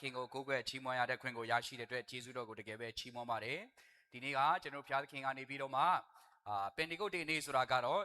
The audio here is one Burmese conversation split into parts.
ခင်ကိုကိုးကွယ်ချီးမွမ်းရတဲ့ခွင့်ကိုရရှိတဲ့အတွက်ယေရှုတော်ကိုတကယ်ပဲချီးမွမ်းပါတယ်ဒီနေ့ကကျွန်တော်ဘုရားသခင်ကနေပြီးတော့မှပင်တေကုတ်တေနေ့ဆိုတာကတော့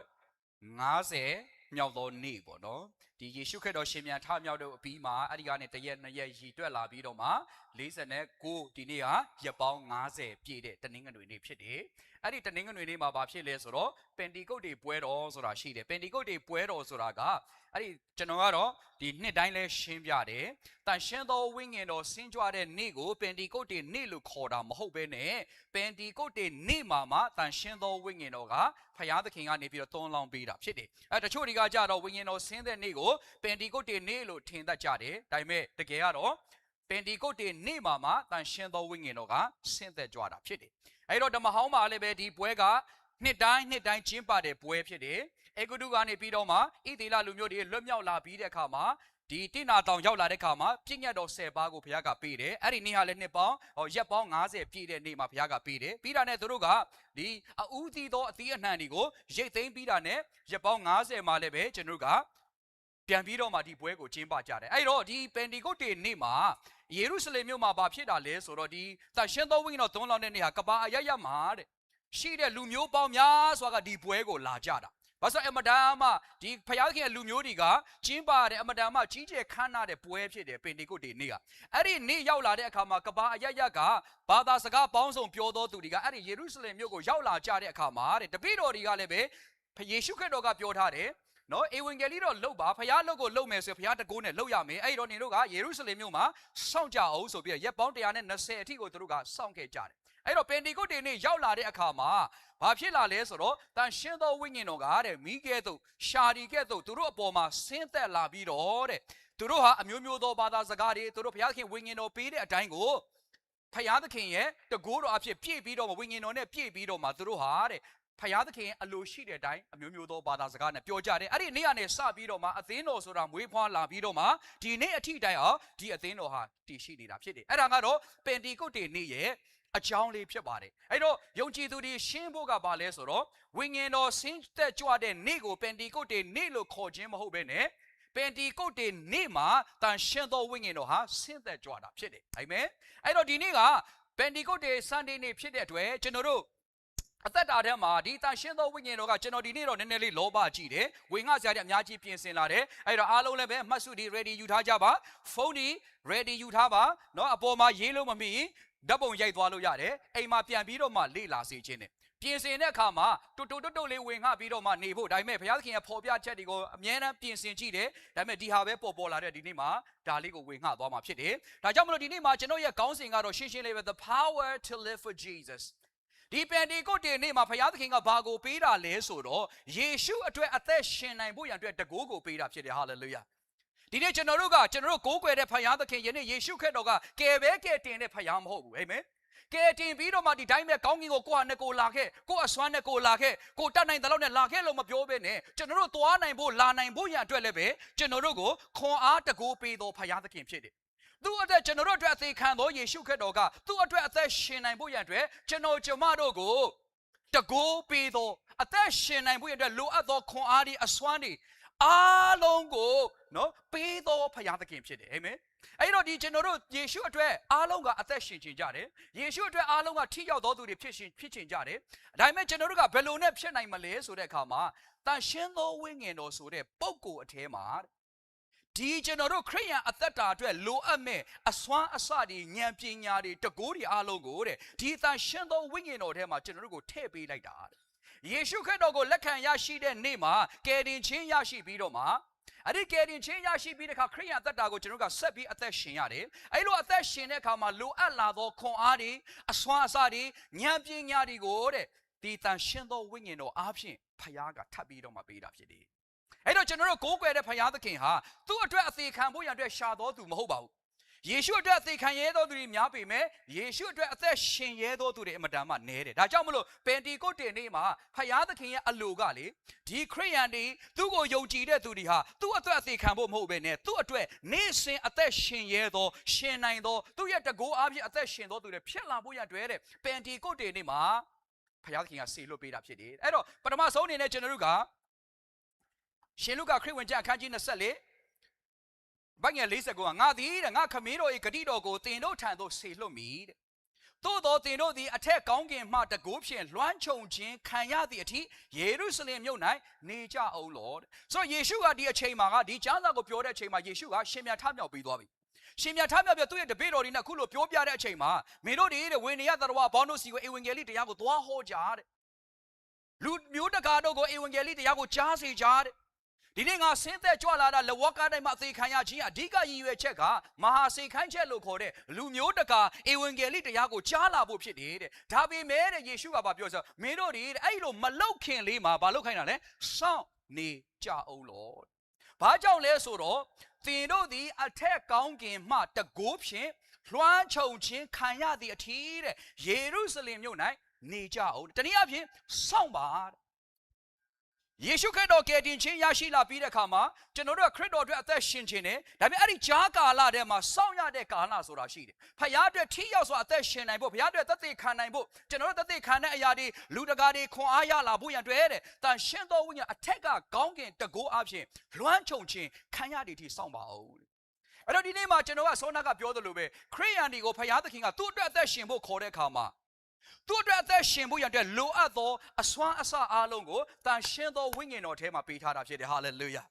90မြောက်သောနေ့ပေါ့နော်ဒီယေရှုခရစ်တော်ရှင်ပြန်ထမြောက်တဲ့အပြီးမှာအဲ့ဒီကနေတရက်နှစ်ရက်ရည်တွက်လာပြီးတော့မှ49ဒီနေ့ကရက်ပေါင်း90ပြည့်တဲ့တနင်္ဂနွေနေ့ဖြစ်တယ်အဲ့ဒီတနင်္ဂနွေနေ့မှာဘာဖြစ်လဲဆိုတော့ပင်တေကုတ်တေပွဲတော်ဆိုတာရှိတယ်ပင်တေကုတ်တေပွဲတော်ဆိုတာကအဲ့ဒီကျွန်တော်ကတော့ဒီနှစ်တိုင်းလဲရှင်းပြတယ်တန်ရှင်းသောဝိညာဉ်တော်ဆင်းကြွတဲ့နေ့ကိုပင်တေကုတ်တေနေ့လို့ခေါ်တာမဟုတ်ဘဲနဲ့ပင်တေကုတ်တေနေ့မှာမှတန်ရှင်းသောဝိညာဉ်တော်ကဖခင်သခင်ကနေပြီးတော့သွန်းလောင်းပေးတာဖြစ်တယ်အဲတချို့တွေကကြတော့ဝိညာဉ်တော်ဆင်းတဲ့နေ့ကိုပင်တေကုတ်တေနေ့လို့ထင်တတ်ကြတယ်ဒါပေမဲ့တကယ်ကတော့ပင်တေကုတ်တေနေ့မှာမှတန်ရှင်းသောဝိညာဉ်တော်ကဆင်းသက်ကြွတာဖြစ်တယ်အဲ့တော့ဓမ္မဟောင်းမှာလည်းပဲဒီပွဲကနှစ်တိုင်းကျင်းပတဲ့ပွဲဖြစ်တယ်အေဂုတုကနေပြီးတော့မှဣသရေလလူမျိုးတွေလွတ်မြောက်လာပြီးတဲ့အခါမှာဒီတိနာတောင်ရောက်လာတဲ့အခါမှာပြည့်ညတ်တော်10ပါးကိုဘုရားကပေးတယ်အဲ့ဒီနေ့ဟာလည်းနှစ်ပေါင်းရက်ပေါင်း90ပြည့်တဲ့နေ့မှာဘုရားကပေးတယ်ပြီးတာနဲ့သူတို့ကဒီအဦးသီးသောအသီးအနှံတွေကိုရိတ်သိမ်းပြီးတာနဲ့ရက်ပေါင်း90မှာလည်းပဲကျွန်တော်တို့ကပြန်ပြီးတော့မှဒီပွဲကိုကျင်းပကြတယ်အဲ့တော့ဒီပင်တေကုတ်တေနေ့မှာယေရုရှလင်မြို့မှာဘာဖြစ်တာလဲဆိုတော့ဒီသန့်ရှင်းသောဝိညာဉ်တော်သွန်းလောင်းတဲ့နေ့ဟာကဘာအရမှာတဲ့ရှိတဲ့လူမျိုးပေါင်းများစွာကဒီပွဲကိုလာကြတာဘာလို့အမဒါမှဒီဖျားခင်လူမျိုးတွေကကျင်းပတဲ့အမဒါမှကြီးကျယ်ခမ်းနားတဲ့ပွဲဖြစ်တယ်ပင်တေကုတ်တေနေ့ကအဲ့ဒီနေ့ရောက်လာတဲ့အခါမှာကဘာအရကဘာသာစကားပေါင်းစုံပြောသောသူတွေကအဲ့ဒီယေရုရှလင်မြို့ကိုရောက်လာကြတဲ့အခါမှာတဲ့တပည့်တော်တွေကလည်းပဲယေရှုခရစ်တော်ကပြောထားတယ်နော်ဧဝံဂေလိတော့လှုပ်ပါဖျားလှုပ်ကိုလှုပ်မယ်ဆိုရင်ဖျားတကိုးနဲ့လှုပ်ရမယ်အဲ့တော့နေတို့ကယေရုရှလင်မြို့မှာစောင့်ကြအောင်ဆိုပြီးရက်ပေါင်း120အထိကိုသူတို့ကစောင့်ခဲ့ကြတယ်အဲ့တော့ပင်တေကုတ်တေနေ့ရောက်လာတဲ့အခါမှာဘာဖြစ်လာလဲဆိုတော့တန်ရှင်းသောဝိညာဉ်တော်ကတဲ့မိကဲ့သို့ရှာဒီကဲ့သို့သူတို့အပေါ်မှာဆင်းသက်လာပြီးတော့တဲ့သူတို့ဟာအမျိုးမျိုးသောဘာသာစကားတွေသူတို့ဘုရားခင်ဝိညာဉ်တော်ပေးတဲ့အတိုင်းကိုဘုရားသခင်ရဲ့တကိုးတော်အဖြစ်ပြည့်ပြီးတော့ဝိညာဉ်တော်နဲ့ပြည့်ပြီးတော့မှသူတို့ဟာတဲ့ဖယားသခင်အလိုရှိတဲ့အတိုင်းအမျိုးမျိုးသောဘာသာစကားနဲ့ပြောကြတယ်အဲ့ဒီနေ့ကနေစပြီးတော့မှအသင်းတော်ဆိုတာမွေးဖွားလာပြီးတော့မှဒီနေ့အထိတိုင်အောင်ဒီအသင်းတော်ဟာတည်ရှိနေတာဖြစ်တယ်အဲ့ဒါကတော့ပင်တေကုတ်တေနေ့ရဲ့အကြောင်းလေးဖြစ်ပါတယ်အဲ့တော့ယုံကြည်သူတွေရှင်းဖို့ကဘာလဲဆိုတော့ဝိညာဉ်တော်ဆင်းသက်ကြွတဲ့နေ့ကိုပင်တေကုတ်တေနေ့လို့ခေါ်ခြင်းမဟုတ်ဘဲနဲ့ပင်တေကုတ်တေနေ့မှာတန်ရှင်းသောဝိညာဉ်တော်ဟာဆင်းသက်ကြွတာဖြစ်တယ်အာမင်အဲ့တော့ဒီနေ့ကပင်တေကုတ်တေဆန်ဒေးနေ့ဖြစ်တဲ့အတွက်ကျွန်တော်တို့အသက်တာထဲမှာဒီတန်ရှင်းသောဝိညာဉ်တော်ကကျွန်တော်ဒီနေ့တော့နည်းနည်းလေးလောဘကြည့်တယ်ဝင်ငှစရာတွေအများကြီးပြင်ဆင်လာတယ်အဲ့တော့အားလုံးလည်းပဲမှတ်စုဒီ ready ယူထားကြပါဖုန်းဒီ ready ယူထားပါเนาะအပေါ်မှာရေးလို့မမိဓာတ်ပုံရိုက်သွားလို့ရတယ်အိမ်မှာပြန်ပြီးတော့မှလေ့လာစေခြင်းနဲ့ပြင်ဆင်တဲ့အခါမှာတူလေးဝင်ငှပြီးတော့မှနေဖို့ဒါပေမဲ့ဘုရားသခင်ရဲ့ဖော်ပြချက်တွေကိုအမြဲတမ်းပြင်ဆင်ကြည့်တယ်ဒါပေမဲ့ဒီဟာပဲပေါ်လာတဲ့ဒီနေ့မှာဒါလေးကိုဝင်ငှသွားမှာဖြစ်တယ်ဒါကြောင့်မလို့ဒီနေ့မှာကျွန်တော်ရဲ့ခေါင်းစဉ်ကတော့ရှင်းရှင်းလေးပဲ the power to live for Jesusဒီပင်တေကုတ်တေနေ့မှာဘုရားသခင်ကဘာကိုပေးတာလဲဆိုတော့ယေရှုအတွက်အသက်ရှင်နိုင်ဖို့ရန်အတွက်တကိုးကိုပေးတာဖြစ်တယ်ဟာလေလုယာဒီနေ့ကျွန်တော်တို့ကိုးကွယ်တဲ့ဘုရားသခင်ယနေ့ယေရှုခရစ်တော်ကကယ်တင်တဲ့ဘုရားမဟုတ်ဘူးအာမင်ကယ်တင်ပြီးတော့မှဒီတိုင်းပဲကောင်းကင်ကိုကိုယ့်ဟာနဲ့ကိုလာခဲ့ကိုယ့်အစွမ်းနဲ့ကိုလာခဲ့ကိုတတ်နိုင်တဲ့လောက်နဲ့လာခဲ့လို့မပြောဘဲနဲ့ကျွန်တော်တို့သွားနိုင်ဖို့လာနိုင်ဖို့ရန်အတွက်လည်းပဲကျွန်တော်တို့ကိုခွန်အားတကိုးပေးတော်ဘုရားသခင်ဖြစ်တယ်သူ့အတွက်ကျွန်တော်တို့အတွက်အသေးခံသောယေရှုခရစ်တော်ကသူ့အတွက်အသက်ရှင်နိုင်ဖို့ရန်အတွက်ကျွန်တော်တို့ကိုတကိုးပေးသောအသက်ရှင်နိုင်ဖို့ရန်အတွက်လိုအပ်သောခွန်အားတွေအစွမ်းတွေအားလုံးကိုနော်ပေးသောဘုရားသခင်ဖြစ်တယ်အာမင်အဲ့တော့ဒီကျွန်တော်တို့ယေရှုအတွက်အားလုံးကအသက်ရှင်ခြင်းကြတယ်ယေရှုအတွက်အားလုံးကထိရောက်သောသူတွေဖြစ်ခြင်းကြတယ်ဒါပေမဲ့ကျွန်တော်တို့ကဘယ်လိုနဲ့ဖြစ်နိုင်မလဲဆိုတဲ့အခါမှာတန်ရှင်းသောဝိညာဉ်တော်ဆိုတဲ့ပုဂ္ဂိုလ်အထဲမှာဒီကျွန်တော်တို့ခရိယန်အသက်တာအတွက်လိုအပ်မဲ့အစွမ်းအစတွေဉာဏ်ပညာတွေတကိုးတွေအားလုံးကိုတဲ့ဒီတန်ရှင်းသောဝိညာဉ်တော်ထဲမှာကျွန်တော်တို့ကိုထည့်ပေးလိုက်တာယေရှုခရစ်တော်ကိုလက်ခံရရှိတဲ့နေ့မှာကယ်တင်ခြင်းရရှိပြီးတော့မှအဲ့ဒီကယ်တင်ခြင်းရရှိပြီးတဲ့အခါခရိယန်အသက်တာကိုကျွန်တော်တို့ကဆက်ပြီးအသက်ရှင်ရတယ်အဲ့လိုအသက်ရှင်တဲ့အခါမှာလိုအပ်လာသောခွန်အားတွေအစွမ်းအစတွေဉာဏ်ပညာတွေကိုတဲ့ဒီတန်ရှင်းသောဝိညာဉ်တော်အားဖြင့်ဖခင်ကထပ်ပြီးတော့မှပေးတာဖြစ်တယ်အဲ့တော့ကျွန်တော်တို့ကိုးကွယ်တဲ့ဘုရားသခင်ဟာသူ့အတွက်အသေးခံဖို့ရန်အတွက်ရှာတော်သူမဟုတ်ပါဘူးယေရှုအတွက်အသေးခံရဲတော်သူတွေများပေမဲ့ယေရှုအတွက်အသက်ရှင်ရဲတော်သူတွေအမတန်မှနည်းတယ်ဒါကြောင့်မလို့ပင်တေကုတ်တေနေ့မှာဘုရားသခင်ရဲ့အလိုကလေဒီခရိယန်တွေသူ့ကိုယုံကြည်တဲ့သူတွေဟာသူ့အတွက်အသေးခံဖို့မဟုတ်ဘဲနဲ့သူ့အတွက်နေ့စဉ်အသက်ရှင်ရဲတော်ရှင်နိုင်တော်သူ့ရဲ့တကိုးအားဖြင့်အသက်ရှင်တော်သူတွေဖြစ်လာဖို့ရန်အတွက်တဲ့ပင်တေကုတ်တေနေ့မှာဘုရားသခင်ကဆေလွတ်ပေးတာဖြစ်တယ်အဲ့တော့ပထမဆုံးအနေနဲ့ကျွန်တော်တို့ကရှင်လုကာခရစ်ဝင်ကျမ်းအခန်းကြီး24 ဘာငယ်40ကငါသည်တဲ့ငါခမင်းတို့၏ဂတိတော်ကိုတင်တို့ထံသို့ဆေလွတ်မိတဲ့သို့တော်တင်တို့သည်အထက်ကောင်းကင်မှတကိုးဖြင့်လွှမ်းခြုံခြင်းခံရသည့်အထိယေရုရှလင်မြို့၌နေကြအောင်လောတဲ့ဆိုတော့ယေရှုကဒီအချိန်မှာကဒီကျမ်းစာကိုပြောတဲ့အချိန်မှာယေရှုကရှင်ပြန်ထမြောက်ပြီးသွားပြီရှင်ပြန်ထမြောက်ပြီးသူ့ရဲ့တပည့်တော်တွေနဲ့အခုလိုပြောပြတဲ့အချိန်မှာမင်းတို့တွေတဲ့ဝေနေရသတ္တဝါဘောင်းတို့စီကိုဧဝံဂေလိတရားကိုသွားဟောကြတဲ့လူမျိုးတကာတို့ကိုဧဝံဂေလိတရားကိုကြားစေကြတဲ့ဒီနေ့ငါဆင်းသက်ကြွလာတာလဝကတိုင်းမှာအသေးခံရခြင်းအဓိကရည်ရွယ်ချက်ကမဟာစေခိုင်းချက်လို့ခေါ်တဲ့လူမျိုးတကာဧဝံဂေလိတရားကိုကြားလာဖို့ဖြစ်တယ်တဲ့ဒါပေမဲ့တဲ့ယေရှုကပြောဆိုမင်းတို့တွေတဲ့အဲ့လိုမလောက်ခင်လေးမှာဘာလုပ်ခိုင်းတာလဲစောင့်နေကြအောင်လို့ဘာကြောင့်လဲဆိုတော့သင်တို့သည်အထက်ကောင်းကင်မှတကိုးဖြင့်လွှမ်းခြုံခြင်းခံရသည့်အထီးတဲ့ယေရုရှလင်မြို့၌နေကြအောင်တနည်းအားဖြင့်စောင့်ပါယေရှုခရစ်တော်ကယ်တင်ခြင်းရရှိလာပြီးတဲ့အခါမှာကျွန်တော်တို့ခရစ်တော်အတွက်အသက်ရှင်ခြင်းနဲ့ဒါပေမဲ့အဲ့ဒီကြားကာလထဲမှာစောင့်ရတဲ့ကာလဆိုတာရှိတယ်။ဖခင်အတွက်ထိရောက်စွာအသက်ရှင်နိုင်ဖို့ဖခင်အတွက်သက်သေခံနိုင်ဖို့ကျွန်တော်တို့သက်သေခံတဲ့အရာတွေလူတကာတွေခွန်အားရလာဖို့ရန်တွေ့တဲ့။တန်ရှင်းသောဝိညာဉ်အထက်ကကောင်းကင်တကိုးအဖြစ်လွှမ်းခြုံခြင်းခံရတဲ့အထိစောင့်ပါအောင်။အဲ့တော့ဒီနေ့မှာကျွန်တော်ကဆောနာကပြောသလိုပဲခရစ်ယာန်တွေကိုဖခင်သခင်ကသူ့အတွက်အသက်ရှင်ဖို့ခေါ်တဲ့အခါမှာသူ့အတွက်အသက်ရှင်ဖို့ရတဲ့လိုအပ်သောအစွမ်းအစအားလုံးကိုတန်ရှင်းသောဝိညာဉ်တော်ထဲမှာပေးထားတာဖြစ်တယ်ဟာလေလုယ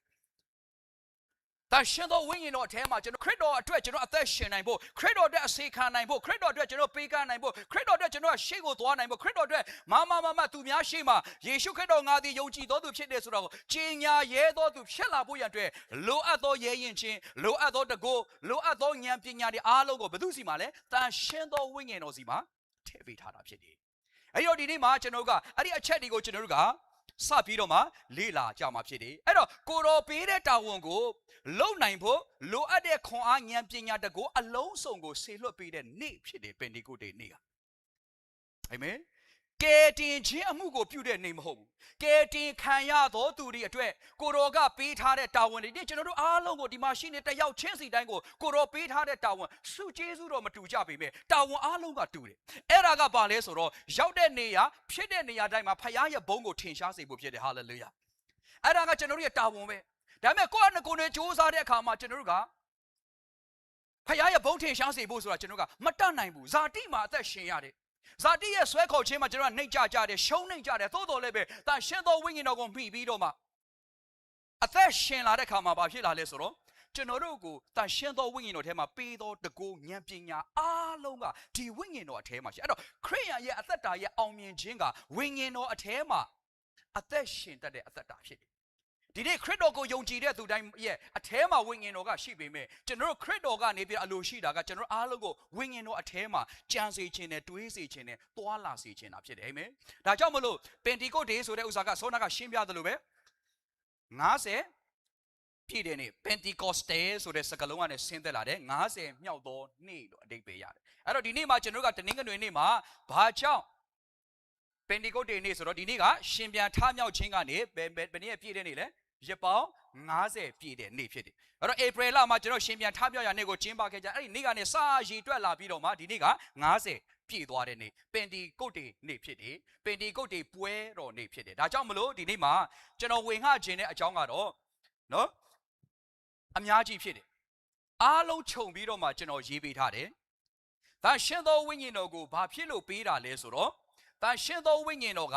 ာတန်ရှင်းသောဝိညာဉ်တော်ထဲမှာကျွန်တော်ခရစ်တော်အတွက်ကျွန်တော်အသက်ရှင်နိုင်ဖို့ခရစ်တော်အတွက်အစေခံနိုင်ဖို့ခရစ်တော်အတွက်ကျွန်တော်ပေးကမ်းနိုင်ဖို့ခရစ်တော်အတွက်ကျွန်တော်ရှေ့ကိုသွားနိုင်ဖို့ခရစ်တော်အတွက်မသူများရှေ့မှာယေရှုခရစ်တော်ငါသည်ယုံကြည်သောသူဖြစ်တယ်ဆိုတော့ကြီးညာရဲသောသူဖြစ်လာဖို့ရတဲ့လိုအပ်သောရဲရင်ချင်းလိုအပ်သောတကိုးလိုအပ်သောဉာဏ်ပညာတွေအားလုံးကိုဘယ်သူစီမှာလဲတန်ရှင်းသောဝိညာဉ်တော်စီမှာထည့်ပေးထားတာဖြစ်တယ်။အဲ့တော့ဒီနေ့မှာကျွန်တော်ကအဲ့ဒီအချက်တွေကိုကျွန်တော်တို့ကစပြီးတော့မှလေ့လာကြမှာဖြစ်တယ်။အဲ့တော့ကိုတော်ပေးတဲ့တာဝန်ကိုလုံနိုင်ဖို့လိုအပ်တဲ့ခွန်အားဉာဏ်ပညာတကိုအလုံးစုံကိုဆေလွတ်ပေးတဲ့နေ့ဖြစ်တယ်ပင်ဒီကုတ်တေနေ့က။အာမင်။ကယ်တင်ခြင်းအမှုကိုပြုတဲ့နေ့မဟုတ်ဘူး။ကယ်တင်ခံရသောသူတွေအတွက်ကိုတော်ကပေးထားတဲ့တာဝန်တွေကျွန်တော်တို့အားလုံးကိုဒီမှာရှိနေတယောက်ချင်းစီတိုင်းကိုကိုတော်ပေးထားတဲ့တာဝန်စုကျေးဇူးတော်မတူကြပေမဲ့တာဝန်အားလုံးကတူတယ်။အဲ့ဒါကဘာလဲဆိုတော့ရောက်တဲ့နေရာဖြစ်တဲ့နေရာတိုင်းမှာဖခင်ရဲ့ဘုန်းကိုထင်ရှားစေဖို့ဖြစ်တယ်ဟာလေလုယာ။အဲ့ဒါကကျွန်တော်တို့ရဲ့တာဝန်ပဲ။ဒါပေမဲ့ကိုယ့်အနကိုယ်နဲ့ကြိုးစားတဲ့အခါမှာကျွန်တော်တို့ကဖခင်ရဲ့ဘုန်းထင်ရှားစေဖို့ဆိုတာကျွန်တော်ကမတတ်နိုင်ဘူး။ဇာတိမှာအသက်ရှင်ရတယ်ဇာတိရဲ့ဆွဲခေါ်ခြင်းမှာကျွန်တော်ကနှိမ့်ကြကြတယ်ရှုံးနှိမ့်ကြတယ်သို့တော်လည်းပဲတန်ရှင်းသောဝိညာဉ်တော်ကိုမှီပြီးတော့မှအသက်ရှင်လာတဲ့ခါမှာဘာဖြစ်လာလဲဆိုတော့ကျွန်တော်တို့ကိုတန်ရှင်းသောဝိညာဉ်တော်ထဲမှာပေးသောတကူဉာဏ်ပညာအားလုံးကဒီဝိညာဉ်တော်အထဲမှာရှိအဲ့တော့ခရစ်ယာန်ရဲ့အသက်တာရဲ့အောင်မြင်ခြင်းကဝိညာဉ်တော်အထဲမှာအသက်ရှင်တတ်တဲ့အသက်တာဖြစ်တယ်ဒီနေ့ခရစ်တော်ကိုယုံကြည်တဲ့သူတိုင်းရဲ့အထဲမှာဝိညာဉ်တော်ကရှိပေမဲ့ကျွန်တော်တို့ခရစ်တော်ကနေပြီးအလိုရှိတာကကျွန်တော်အားလုံးကိုဝိညာဉ်တော်အထဲမှာကြံစေခြင်းနဲ့တွေးစေခြင်းနဲ့တွာလာစေခြင်းတာဖြစ်တယ်အာမင်ဒါကြောင့်မလို့ပင်တီကုတ်ဒေးဆိုတဲ့ဥစ္စာကဆောနာကရှင်းပြသလိုပဲ90ပြည့်တဲ့နေ့ပင်တီကော့စတဲဆိုတဲ့စကားလုံးကနေဆင်းသက်လာတဲ့90မြောက်သောနေ့လို့အဓိပ္ပာယ်ရတယ်အဲ့တော့ဒီနေ့မှာကျွန်တော်ကတနင်္ဂနွေနေ့မှာဘာကြောင့်ပင်တီကုတ်ဒေးနေ့ဆိုတော့ဒီနေ့ကရှင်ပြန်ထမြောက်ခြင်းကနေဘယ်နေ့ပြည့်တဲ့နေ့လဲရက်ပေါင်း90ပြည့်တဲ့နေ့ဖြစ်တယ်။အဲ့တော့ဧပြီလမှာကျွန်တော်ရှင်ပြန်ထမြောက်ရနေ့ကိုကျင်းပခဲ့ကြ။အဲ့ဒီနေ့ကနေစရည်တွက်လာပြီးတော့မှဒီနေ့က90ပြည့်သွားတဲ့နေ့ပင်တီကုတ်တေနေ့ဖြစ်တယ်။ပင်တီကုတ်တေပွဲတော်နေ့ဖြစ်တယ်။ဒါကြောင့်မလို့ဒီနေ့မှာကျွန်တော်ဝင်ငှခြင်းတဲ့အကြောင်းကတော့နော်အများကြီးဖြစ်တယ်။အားလုံးခြုံပြီးတော့မှကျွန်တော်ရေးပေးထားတယ်။ဒါရှင်သောဝိညာဉ်တော်ကိုဘာဖြစ်လို့ပေးတာလဲဆိုတော့ဒါရှင်သောဝိညာဉ်တော်က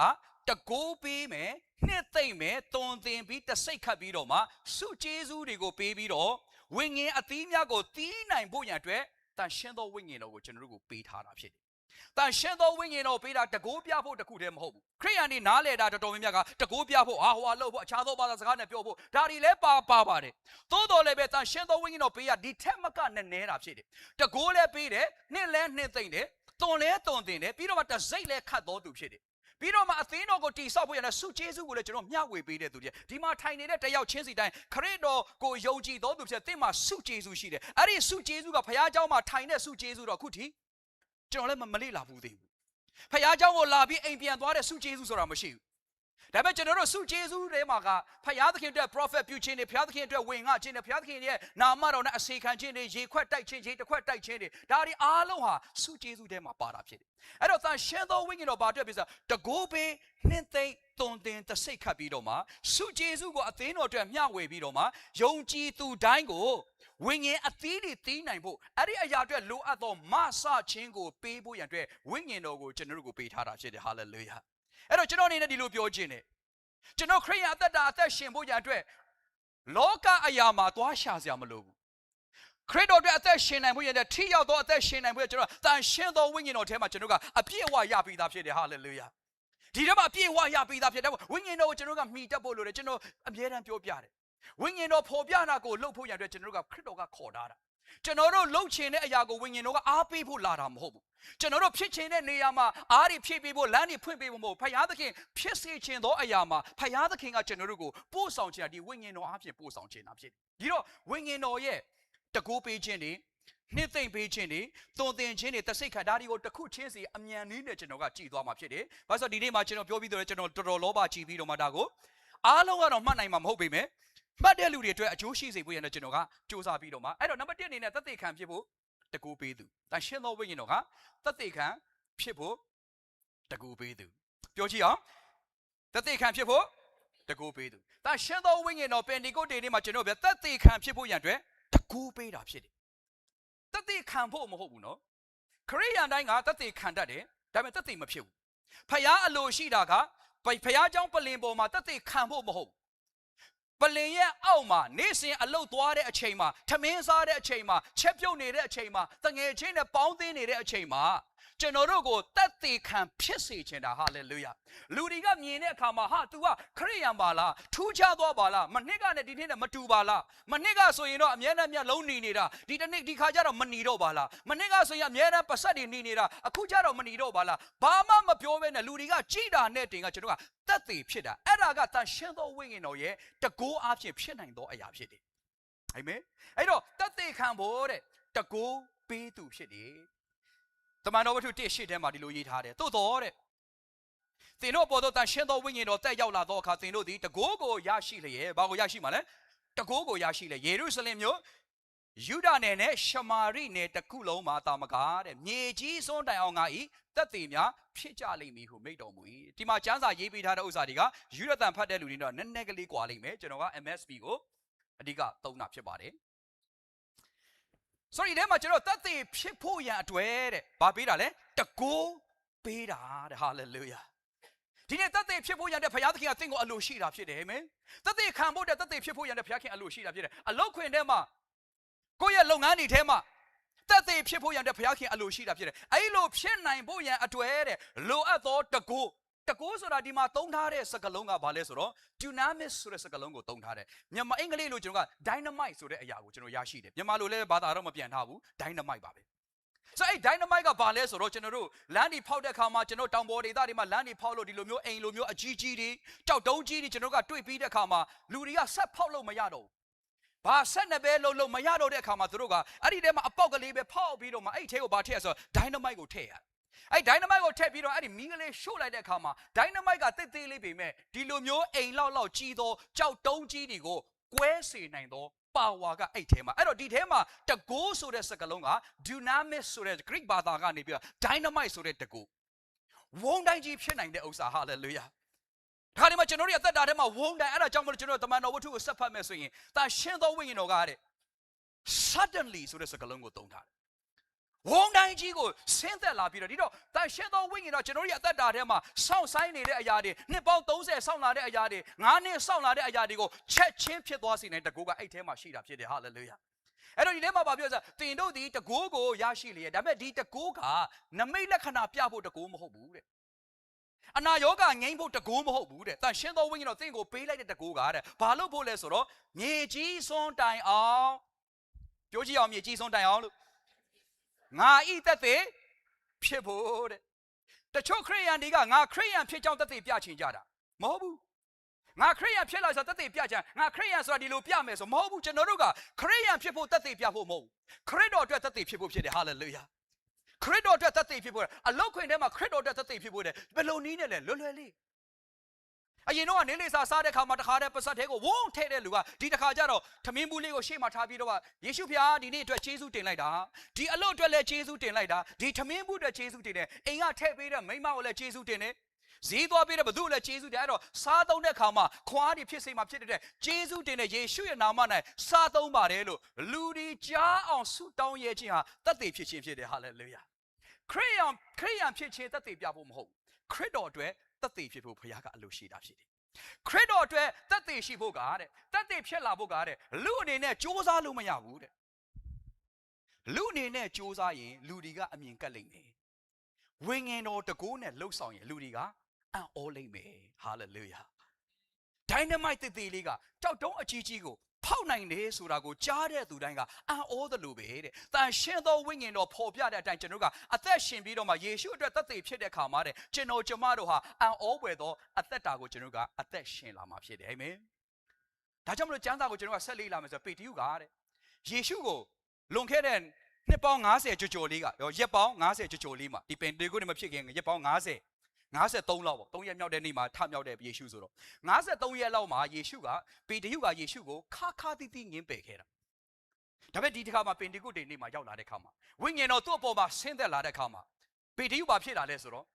တကိုးပေးမယ်နှစ်သိမ့်မယ်တွန်သင်ပြီးတစိတ်ခတ်ပြီးတော့မှစုကျေးဇူးတွေကိုပေးပြီးတော့ဝိညာဉ်အသီးများကိုတီးနိုင်ဖို့ရန်အတွက်တန်ရှင်းသောဝိညာဉ်တော်ကိုကျွန်တော်တို့ကိုပေးထားတာဖြစ်တယ်။တန်ရှင်းသောဝိညာဉ်တော်ပေးတာတကိုးပြဖို့တခုတည်းမဟုတ်ဘူး။ခရိယန်တွေနားလေတာတော်တော်များများကတကိုးပြဖို့ဟိုဟာလို့ဖို့အခြားသောဘာသာစကားနဲ့ပြောဖို့ဒါတွေလည်းပါပါတယ်။သို့တော်လည်းပဲတန်ရှင်းသောဝိညာဉ်တော်ပေးရဒီထက်မကနဲ့နဲတာဖြစ်တယ်။တကိုးလည်းပေးတယ်နှစ်လည်းနှစ်သိမ့်တယ်တွန်လည်းတွန်သင်တယ်ပြီးတော့မှတစိတ်လည်းခတ်တော်သူဖြစ်တယ်ပြီးတော့မှအသင်းတော်ကိုတိဆောက်ဖို့ရတဲ့ဆုကျေးဇူးကိုလည်းကျွန်တော်မျှဝေပေးတဲ့သူတွေဒီမှာထိုင်နေတဲ့တယောက်ချင်းစီတိုင်းခရစ်တော်ကိုယုံကြည်တော်သူဖြစ်တဲ့မှာဆုကျေးဇူးရှိတယ်အဲ့ဒီဆုကျေးဇူးကဘုရားကျောင်းမှာထိုင်တဲ့ဆုကျေးဇူးတော့အခုထိကျွန်တော်လည်းမလေ့လာဘူးသေးဘူးဘုရားကျောင်းကိုလာပြီးအိမ်ပြန်သွားတဲ့ဆုကျေးဇူးဆိုတာမရှိဘူးဒါပေမဲ့ကျွန်တော်တို့ဆုကျေးဇူးတွေမှာကဘုရားသခင်အတွက် prophet ပြုခြင်းတွေဘုရားသခင်အတွက်ဝင်ငှခြင်းတွေဘုရားသခင်ရဲ့နာမတော်နဲ့အစေခံခြင်းတွေရေခွက်တိုက်ခြင်းရေတစ်ခွက်တိုက်ခြင်းတွေဒါတွေအားလုံးဟာဆုကျေးဇူးထဲမှာပါတာဖြစ်တယ်အဲ့တော့သန်ရှင်းသောဝိညာဉ်တော်ဘာအတွက်ဖြစ်စတကိုးပေးနှင်းသိမ့်တွန်တင်တစိတ်ခတ်ပြီးတော့မှဆုကျေးဇူးကိုအသင်းတော်အတွက်မျှဝေပြီးတော့မှယုံကြည်သူတိုင်းကို ဝိညာဉ်အသီးတွေတီးနိုင်ဖို့အဲ့ဒီအရာအတွက်လိုအပ်သောမဆခြင်းကိုပေးဖို့ရန်အတွက်ဝိညာဉ်တော်ကိုကျွန်တော်တို့ကိုပေးထားတာဖြစ်တယ်ဟာလေလုယာအဲ့တော့ကျွန်တော်အနေနဲ့ဒီလိုပြောခြင်းနဲ့ကျွန်တော်ခရိယာအသက်တာအသက်ရှင်ဖို့ရန်အတွက်လောကအရာမှာသွားရှာစရာမလိုဘူးခရစ်တော်အတွက်အသက်ရှင်နိုင်ဖို့ရတဲ့ထိရောက်သောအသက်ရှင်နိုင်ဖို့ကျွန်တော်တန်ရှင်းသောဝိညာဉ်တော်ထဲမှာကျွန်တော်ကအပြည့်အဝရပြီးသားဖြစ်တယ်ဟာလေလုယာဒီထဲမှာအပြည့်အဝရပြီးသားဖြစ်တယ်ဝိညာဉ်တော်ကိုကျွန်တော်ကမှီတက်ဖို့လိုတယ်ကျွန်တော်အမြဲတမ်းပြောပြတယ်ဝိညာဉ်တော်ဖော်ပြတာကိုလှုပ်ဖို့ရတဲ့ကျွန်တော်ကခရစ်တော်ကခေါ်ထားတာကျွန်တော်တို့လှုပ်ချင်တဲ့အရာကိုဝိညာဉ်တော်ကအားပေးဖို့လာတာမဟုတ်ဘူးကျွန်တော်တို့ဖြစ်ချင်တဲ့နေရာမှာအားတွေဖြည့်ပေးဖို့လမ်းတွေဖွင့်ပေးဖို့မဟုတ်ဖခင်သခင်ဖြစ်စေချင်သောအရာမှာဖခင်သခင်ကကျွန်တော်တို့ကိုပို့ဆောင်ချင်တာဒီဝိညာဉ်တော်အားဖြင့်ပို့ဆောင်ချင်တာဖြစ်တယ်ဒီတော့ဝိညာဉ်တော်ရဲ့တကူပေးခြင်းတွေနှစ်သိမ့်ပေးခြင်းတွေသွန်သင်ခြင်းတွေတစိတ်ခါဒါတွေကိုတစ်ခုချင်းစီအမြန်နည်းနဲ့ကျွန်တော်ကကြည်သွားမှာဖြစ်တယ်။ဘာလို့ဆိုဒီနေ့မှာကျွန်တော်ပြောပြီးတော့ကျွန်တော်တော်တော်လောဘကြည်ပြီးတော့မှဒါကိုအားလုံးကတော့မှတ်နိုင်မှာမဟုတ်ပေမဲ့မှတ်တဲ့လူတွေအတွက်အကျိုးရှိစေဖို့ရတဲ့ကျွန်တော်ကစူးစမ်းပြီးတော့မှအဲ့တော့နံပါတ်1အနေနဲ့သက်သေခံဖြစ်ဖို့တကူပေးသူ။တန်ရှင်းသောဝိညာဉ်တော်ကသက်သေခံဖြစ်ဖို့တကူပေးသူ။ပြောကြည့်အောင်သက်သေခံဖြစ်ဖို့တကူပေးသူ။တန်ရှင်းသောဝိညာဉ်တော်ပင်ဒီကုတ်တေနေ့မှာကျွန်တော်ပြသက်သေခံဖြစ်ဖို့ရန်အတွက်တကူပေးတာဖြစ်တယ်။သက်သေခံဖို့မဟုတ်ဘူးနော်ခရိယန်တိုင်းကသက်သေခံတတ်တယ်ဒါပေမဲ့သက်သေမဖြစ်ဘူးဖယားအလိုရှိတာကဖယားเจ้าပလင်ပေါ်မှာသက်သေခံဖို့မဟုတ်ပလင်ရဲ့အောက်မှာနေစဉ်အလုတ်သွားတဲ့အချိန်မှာထမင်းစားတဲ့အချိန်မှာချက်ပြုတ်နေတဲ့အချိန်မှာတငယ်ချင်းနဲ့ပေါင်းသင်းနေတဲ့အချိန်မှာကျွန်တော်တို့ကိုသက်သေခံဖြစ်စေချင်တာဟာလေလုယာလူတွေကမြင်တဲ့အခါမှာဟာ तू ကခရိယန်ပါလားထူးခြားသွားပါလားမနှစ်ကနဲ့ဒီနှစ်နဲ့မတူပါလားမနှစ်ကဆိုရင်တော့အမြဲတမ်းမြတ်လုံးနေနေတာဒီတစ်နှစ်ဒီခါကျတော့မနေတော့ပါလားမနှစ်ကဆိုရင်အမြဲတမ်းပစက်တွေနေနေတာအခုကျတော့မနေတော့ပါလားဘာမှမပြောဘဲနဲ့လူတွေကကြည်တာနဲ့တင်ကကျွန်တော်ကသက်သေဖြစ်တာအဲ့ဒါကတန်ရှင်းသောဝိညာဉ်တော်ရဲ့တကိုးအားဖြင့်ဖြစ်နိုင်သောအရာဖြစ်တယ်အာမင်အဲ့တော့သက်သေခံဖို့တဲ့တကိုးပေးသူဖြစ်တယ်တမန်တော်ဝတ္ထု1:8ထဲမှာဒီလိုရေးထားတယ်သို့တော်တဲ့သင်တို့ပေါ်သောတန်ရှင်းသောဝိညာဉ်တော်တက်ရောက်လာသောအခါသင်တို့သည်တကိုးကိုရရှိလျက်ဘာကိုရရှိမှာလဲတကိုးကိုရရှိလျက်ယေရုရှလင်မြို့ယူဒနယ်နဲ့ရှမာရိနယ်တစ်ခုလုံးမှာတာမကားတဲ့မြေကြီးစွန်းတိုင်အောင်ငါဤသက်သေများဖြစ်ကြလိမ့်မည်ဟုမိန့်တော်မူ၏ဒီမှာကျမ်းစာရေးပေးထားတဲ့ဥစ္စာတွေကယူဒတန်ဖတ်တဲ့လူတွေတော့နည်းနည်းကလေးကွာလိမ့်မယ်ကျွန်တော်က MSB ကိုအဓိကသုံးတာဖြစ်ပါတယ်ဆိုတော့ဒီထဲမှာကျွန်တော်သက်သေဖြစ်ဖို့ရန်အတွက်တဲ့ဘာပေးတာလဲတကိုးပေးတာတဲ့ဟာလေလုယာဒီနေ့သက်သေဖြစ်ဖို့ရန်တဲ့ဘုရားသခင်ကသင်ကိုအလိုရှိတာဖြစ်တယ်အာမင်သက်သေခံဖို့တဲ့သက်သေဖြစ်ဖို့ရန်တဲ့ဘုရားခင်အလိုရှိတာဖြစ်တယ်အလောက်ခွင်ထဲမှာကိုယ့်ရဲ့လုပ်ငန်းတွေထဲမှာသက်သေဖြစ်ဖို့ရန်တဲ့ဘုရားခင်အလိုရှိတာဖြစ်တယ်အဲ့လိုဖြစ်နိုင်ဖို့ရန်အတွက်တဲ့လိုအပ်သောတကိုးဆိုတာဒီမှာသုံးထားတဲ့စကားလုံးကဘာလဲဆိုတော့ dunamis ဆိုတဲ့စကားလုံးကိုသုံးထားတယ်မြန်မာအင်္ဂလိပ်လိုကျွန်တော်က dynamite ဆိုတဲ့အရာကိုကျွန်တော်ရရှိတယ်မြန်မာလိုလည်းဘာသာတော့မပြန်ထားဘူး dynamite ပါပဲဆိုအဲ့ dynamite ကဘာလဲဆိုတော့ကျွန်တော်တို့လမ်းတွေဖောက်တဲ့ခါမှာကျွန်တော်တောင်ပေါ်ဒေသတွေမှာလမ်းတွေဖောက်လို့ဒီလိုမျိုးအိမ်လိုမျိုးအကြီးကြီးတွေကြောက်တုံးကြီးတွေကျွန်တော်ကတွေ့ပြီးတဲ့ခါမှာလူတွေကဆက်ဖောက်လို့မရတော့ဘူးဘာဆက်နေပဲလို့မရတော့တဲ့အခါမှာသူတို့ကအဲ့ဒီထဲမှာအပေါက်ကလေးပဲဖောက်ပြီးတော့မှအဲ့ထဲကိုဘာထည့်ရဆိုတော့ dynamite ကိုထည့်ရအဲ့ dynamite ကိုထည့်ပြီးတော့အဲ့ဒီမီးကလေးရှို့လိုက်တဲ့အခါမှာ dynamite ကတိတ်သေးလေးပေမဲ့ဒီလိုမျိုးအိမ်လောက်ကြီးသောကြောက်တုံးကြီးတွေကိုကွဲစေနိုင်သောပါဝါကအဲ့ထဲမှာအဲ့တော့ဒီထဲမှာတကိုးဆိုတဲ့စကားလုံးက dunamis ဆိုတဲ့ Greek ဘာသာကနေပြီးတော့ dynamite ဆိုတဲ့တကိုးဝုန်းတိုင်းကြီးဖြစ်နိုင်တဲ့ဥစ္စာဟာလေလုယာဒါဒီမှာကျွန်တော်တို့ရဲ့အသက်တာထဲမှာဝုန်းတိုင်းအဲ့ဒါကြောင့်မလို့ကျွန်တော်တို့တမန်တော်ဝတ္ထုကိုဆက်ဖတ်မယ်ဆိုရင်ဒါရှင်းသောဝိညာဉ်တော်ကတဲ့ suddenly ဆိုတဲ့စကားလုံးကိုသုံးထားတယ်ဝုန်းတိုင်းကြီးကိုဆင်းသက်လာပြီးတော့ဒီတော့တန်ရှင်းသောဝိညာဉ်တော်ကျွန်တော်တို့ရဲ့အသက်တာထဲမှာစောင့်ဆိုင်နေတဲ့အရာတွေနှစ်ပေါင်း30စောင့်လာတဲ့အရာတွေ9နှစ်စောင့်လာတဲ့အရာတွေကိုချက်ချင်းဖြစ်သွားစေနိုင်တကူကအဲ့ထဲမှာရှိတာဖြစ်တယ်ဟာလေလုယာအဲ့တော့ဒီထဲမှာဘာပြောလဲတင်တို့ဒီတကူကိုရရှိလျက်ဒါပေမဲ့ဒီတကူကနမိတ်လက္ခဏာပြဖို့တကူမဟုတ်ဘူးတဲ့အနာယောဂငိမ့်ဖို့တကူမဟုတ်ဘူးတဲ့တန်ရှင်းသောဝိညာဉ်တော်သင်ကိုပေးလိုက်တဲ့တကူကတဲ့ဘာလို့ဖို့လဲဆိုတော့မြေကြီးစွန်းတိုင်အောင်ပြောကြည့်အောင်မြေကြီးစွန်းတိုင်အောင်လို့ငါဤသက်သေဖြစ်ဖို့တဲ့တချို့ခရိယန်တွေကငါခရိယန်ဖြစ်ကြောင်းသက်သေပြချင်ကြတာမဟုတ်ဘူးငါခရိယန်ဖြစ်လာဆိုသက်သေပြချင်ငါခရိယန်ဆိုတာဒီလိုပြမယ်ဆိုမဟုတ်ဘူးကျွန်တော်တို့ကခရိယန်ဖြစ်ဖို့သက်သေပြဖို့မဟုတ်ဘူးခရစ်တော်အတွက်သက်သေဖြစ်ဖို့ဖြစ်တယ်ဟာလေလုယာခရစ်တော်အတွက်သက်သေဖြစ်ဖို့အလောက်ခွင်ထဲမှာခရစ်တော်အတွက်သက်သေဖြစ်ဖို့တဲ့ဘယ်လိုနည်းနဲ့လဲလွယ်လွယ်လေးအရင်တော့နေလေးစားတဲ့ခါမှာတခါတည်းပစတ်သေးကိုဝုန်းထဲတဲ့လူကဒီတခါကျတော့ထမင်းဘူးလေးကိုရှေ့မှာထားပြီးတော့ယေရှုဖျားဒီနေ့အတွက်ယေရှုတင်လိုက်တာဒီအလုပ်အတွက်လည်းယေရှုတင်လိုက်တာဒီထမင်းဘူးအတွက်ယေရှုတင်တယ်အိမ်ကထည့်ပေးတဲ့မိန်းမကိုလည်းယေရှုတင်တယ် ဈေးသွားပေးတဲ့ဘသူလည်းကျေးဇူးတင်အဲ့တော့စားသုံးတဲ့ခါမှာခွန်အားတွေဖြစ်စေမှာဖြစ်တဲ့ကျေးဇူးတင်တဲ့ယေရှုရဲ့နာမ၌စားသုံးပါတယ်လို့လူတွေကြားအောင်ဆုတောင်းရခြင်းဟာသက်သေဖြစ်ခြင်းဖြစ်တယ်ဟာလေလုယာခရစ်ယာန်ဖြစ်ခြင်းသက်သေပြဖို့မဟုတ်ခရစ်တော်အတွက်သက်သေဖြစ်ဖို့ဘုရားကအလိုရှိတာဖြစ်တယ်ခရစ်တော်အတွက်သက်သေရှိဖို့ကတဲ့သက်သေဖြစ်လာဖို့ကတဲ့လူအနေနဲ့စ조사လို့မရဘူးတဲ့လူအနေနဲ့စ조사ရင်လူတွေကအမြင်ကပ်လိမ့်မယ်ဝိညာဉ်တော်တကိုးနဲ့လှုပ်ဆောင်ရင်လူတွေကအံ့ဩလိမ့်မယ်ဟာလေလုယာ dynamite တေးလေးကကြောက်တုံးအကြီးကြီးကိုဖောက်နိုင်တယ်ဆိုတာကိုကြားတဲ့သူတိုင်းကအံ့ဩသလိုပဲတဲ့။တန်ရှင်းသောဝိညာဉ်တော်ပေါ်ပြတဲ့အတိုင်းကျွန်တော်ကအသက်ရှင်ပြီးတော့မှယေရှုအတွက်သက်သေဖြစ်တဲ့အခါမှာတဲ့ကျွန်တော်ကျမတို့ဟာအံ့ဩဖွယ်သောအသက်တာကိုကျွန်တော်ကအသက်ရှင်လာမှာဖြစ်တယ်အာမင်။ဒါကြောင့်မလို့ကျမ်းစာကိုကျွန်တော်ကဆက်လေးလာမယ်ဆိုပေတရုကတဲ့ယေရှုကိုလွန်ခဲ့တဲ့နှစ်ပေါင်း90ကျော်လေးကရက်ပေါင်း90ကျော်လေးမှာဒီပင်တေကိုနေမဖြစ်ခင်ရက်ပေါင်း53လောက်ပေါ့3ရက်မြောက်တဲ့နေ့မှာထမြောက်တဲ့ယေရှုဆိုတော့53ရက်လောက်မှာယေရှုကပေတရုကယေရှုကိုခါတီးတီးငင်းပယ်ခဲ့တာဒါပေမဲ့ဒီတစ်ခါမှာပင်တေကုတ်တေနေ့မှာရောက်လာတဲ့ခါမှာဝိညာဉ်တော်သူ့အပေါ်မှာဆင်းသက်လာတဲ့ခါမှာပေတရုဘာဖြစ်လာလဲဆိုတော့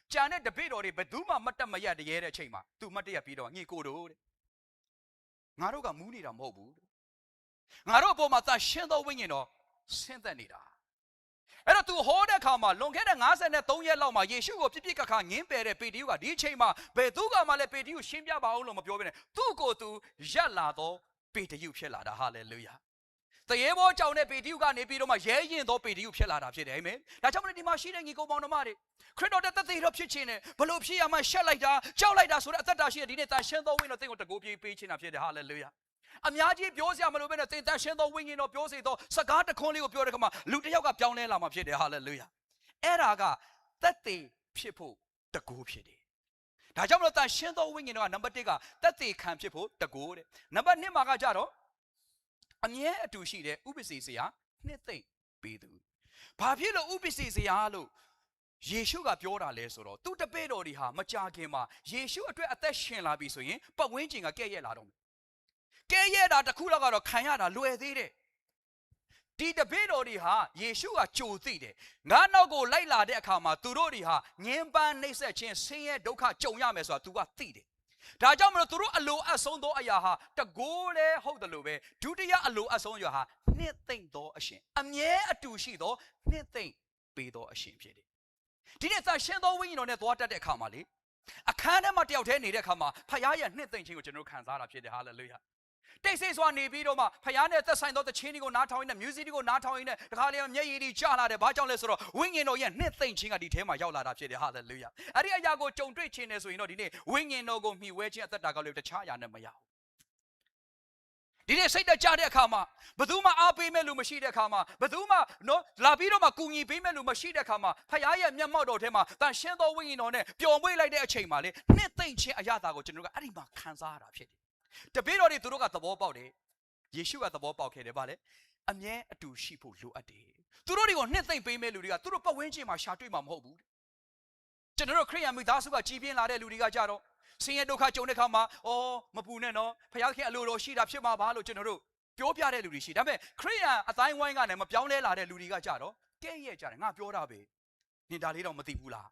ကြံတဲ့တပည့်တော်တွေဘယ်သူမှမတက်မရက်တရေတဲ့အချိန်မှာသူမတ်တရက်ပြီးတော့ညီကိုတို့တဲ့ငါတို့ကမူးနေတာမဟုတ်ဘူးငါတို့အပေါ်မှာသရှင်းသောဝိညာဉ်တော်ဆင်းသက်နေတာအဲ့တော့သူဟောတဲ့အခါမှာလွန်ခဲ့တဲ့53ရက်လောက်မှာယေရှုကိုပြစ်ပြစ်ခါခါငင်းပယ်တဲ့ပေတရုကဒီအချိန်မှာဘယ်သူကမှလည်းပေတရုရှင်းပြပါအောင်လို့မပြောဘဲနဲ့သူ့ကိုယ်သူရက်လာသောပေတရုဖြစ်လာတာဟာလေလုယာတရေဘောကြောင့်တဲ့ပေတရုကနေပြီးတော့မှရဲရင်သောပေတရုဖြစ်လာတာဖြစ်တယ်အာမင်ဒါကြောင့်မလို့ဒီမှာရှိတဲ့ညီကိုပေါင်းတော်မတွေခရစ်တော်တဲ့သက်သေတော်ဖြစ်ခြင်းနဲ့ဘလို့ဖြစ်ရမှရှက်လိုက်တာကြောက်လိုက်တာဆိုတဲ့အသက်တာရှိတဲ့ဒီနေ့တန်ရှင်းသောဝိညာဉ်တော်သင်ကိုတကိုးပြေးပေးခြင်းတာဖြစ်တယ်ဟာလေလုယာအများကြီးပြောစရာမလိုဘဲနဲ့သင်တန်ရှင်းသောဝိညာဉ်တော်ပြောစေသောစကားတခွန်းလေးကိုပြောတဲ့ခါမှာလူတစ်ယောက်ကပြောင်းလဲလာမှာဖြစ်တယ်ဟာလေလုယာအဲ့ဒါကသက်သေဖြစ်ဖို့တကိုးဖြစ်တယ်ဒါကြောင့်မလို့တန်ရှင်းသောဝိညာဉ်တော်ကနံပါတ်1ကသက်သေခံဖြစ်ဖို့တကိုးတဲ့နံပါတ်2မှာကကြတော့အမြဲအတူရှိတဲ့ဥပ္ပစေစရာနှစ်သိမ့်ပေးသူဘာဖြစ်လို့ဥပ္ပစေစရာလို့ယေရှုကပြောတာလဲဆိုတော့သူတပည့်တော်တွေဟာမကြာခင်မှာယေရှုအတွက်အသက်ရှင်လာပြီဆိုရင်ပတ်ဝန်းကျင်ကကဲ့ရဲ့လာတော့မယ်ကဲ့ရဲ့တာတစ်ခုတော့ကတော့ခံရတာလွယ်သေးတယ်ဒီတပည့်တော်တွေဟာယေရှုကကြိုသိတယ်ငါနောက်ကိုလိုက်လာတဲ့အခါမှာသူတို့တွေဟာငင်းပန်းနှိပ်စက်ခြင်းဆင်းရဲဒုက္ခကြုံရမယ်ဆိုတာ तू ကသိတယ်ဒါကြောင့်မလို့သူတို့အလိုအဆုံးသောအရာဟာတကိုးလဲဟုတ်တယ်လို့ပဲဒုတိယအလိုအဆုံးအရာဟာနှစ်သိမ့်သောအရှင်အမြဲအတူရှိသောနှစ်သိမ့်ပေးသောအရှင်ဖြစ်တယ်ဒီနေ့သာရှင်းသောဝိညာဉ်တော်နဲ့သွားတတ်တဲ့အခါမှာလေအခန်းထဲမှာတယောက်တည်းနေတဲ့အခါမှာဖခင်ရဲ့နှစ်သိမ့်ခြင်းကိုကျွန်တော်ခံစားတာဖြစ်တယ်ဟာလေလုယာတိတ်ဆိတ်စွာနေပြီးတော့မှဖခင်နဲ့သက်ဆိုင်သောသချင်းတွေကိုနားထောင်ရင်းနဲ့ music တွေကိုနားထောင်ရင်းနဲ့တခါလေမျက်ရည်တွေကျလာတယ်ဘာကြောင့်လဲဆိုတော့ဝိညာဉ်တော်ရဲ့နှစ်သိမ့်ခြင်းကဒီထဲမှာရောက်လာတာဖြစ်တယ်ဟာလေလုယာအဲ့ဒီအရာကိုကြုံတွေ့ခြင်းနဲ့ဆိုရင်တော့ဒီနေ့ဝိညာဉ်တော်ကိုမှီဝဲခြင်းအသက်တာကလည်းတခြားအရာနဲ့မရဘူးဒီနေ့စိတ်တကြတဲ့အခါမှာဘယ်သူမှအားပေးမဲ့လူမရှိတဲ့အခါမှာဘယ်သူမှနော်လာပြီးတော့မှကူညီပေးမဲ့လူမရှိတဲ့အခါမှာဖခင်ရဲ့မျက်မှောက်တော်ထဲမှာတန်ရှင်းသောဝိညာဉ်တော်နဲ့ပျော်မွေ့လိုက်တဲ့အချိန်မှာလေနှစ်သိမ့်ခြင်းအရာတာကိုကျွန်တော်ကအဲ့ဒီမှာခံစားရတာဖြစ်တယ်တပည့်တော်တွေသူတို့ကသဘောပေါက်တယ်ယေရှုကသဘောပေါက်ခဲ့တယ်ဗါလေအမြဲအတူရှိဖို့လိုအပ်တယ်သူတို့တွေကိုနှစ်သိမ့်ပေးမဲ့လူတွေကသူတို့ပတ်ဝန်းကျင်မှာရှာတွေ့မှာမဟုတ်ဘူးကျွန်တော်တို့ခရိယန်မိသားစုကကြီးပြင်းလာတဲ့လူတွေကကြတော့ဆင်းရဲဒုက္ခကြုံတဲ့ခါမှာမပူနဲ့နော်ဖခင်အလိုတော်ရှိတာဖြစ်မှာပါလို့ကျွန်တော်တို့ပြောပြတဲ့လူတွေရှိဒါပေမဲ့ခရိယန်အတိုင်းဝိုင်းကနေမပြောင်းလဲလာတဲ့လူတွေကကြတော့ကဲ့ရဲ့ကြတယ်ငါပြောတာပဲနင်ဒါလေးတော့မသိဘူးလာ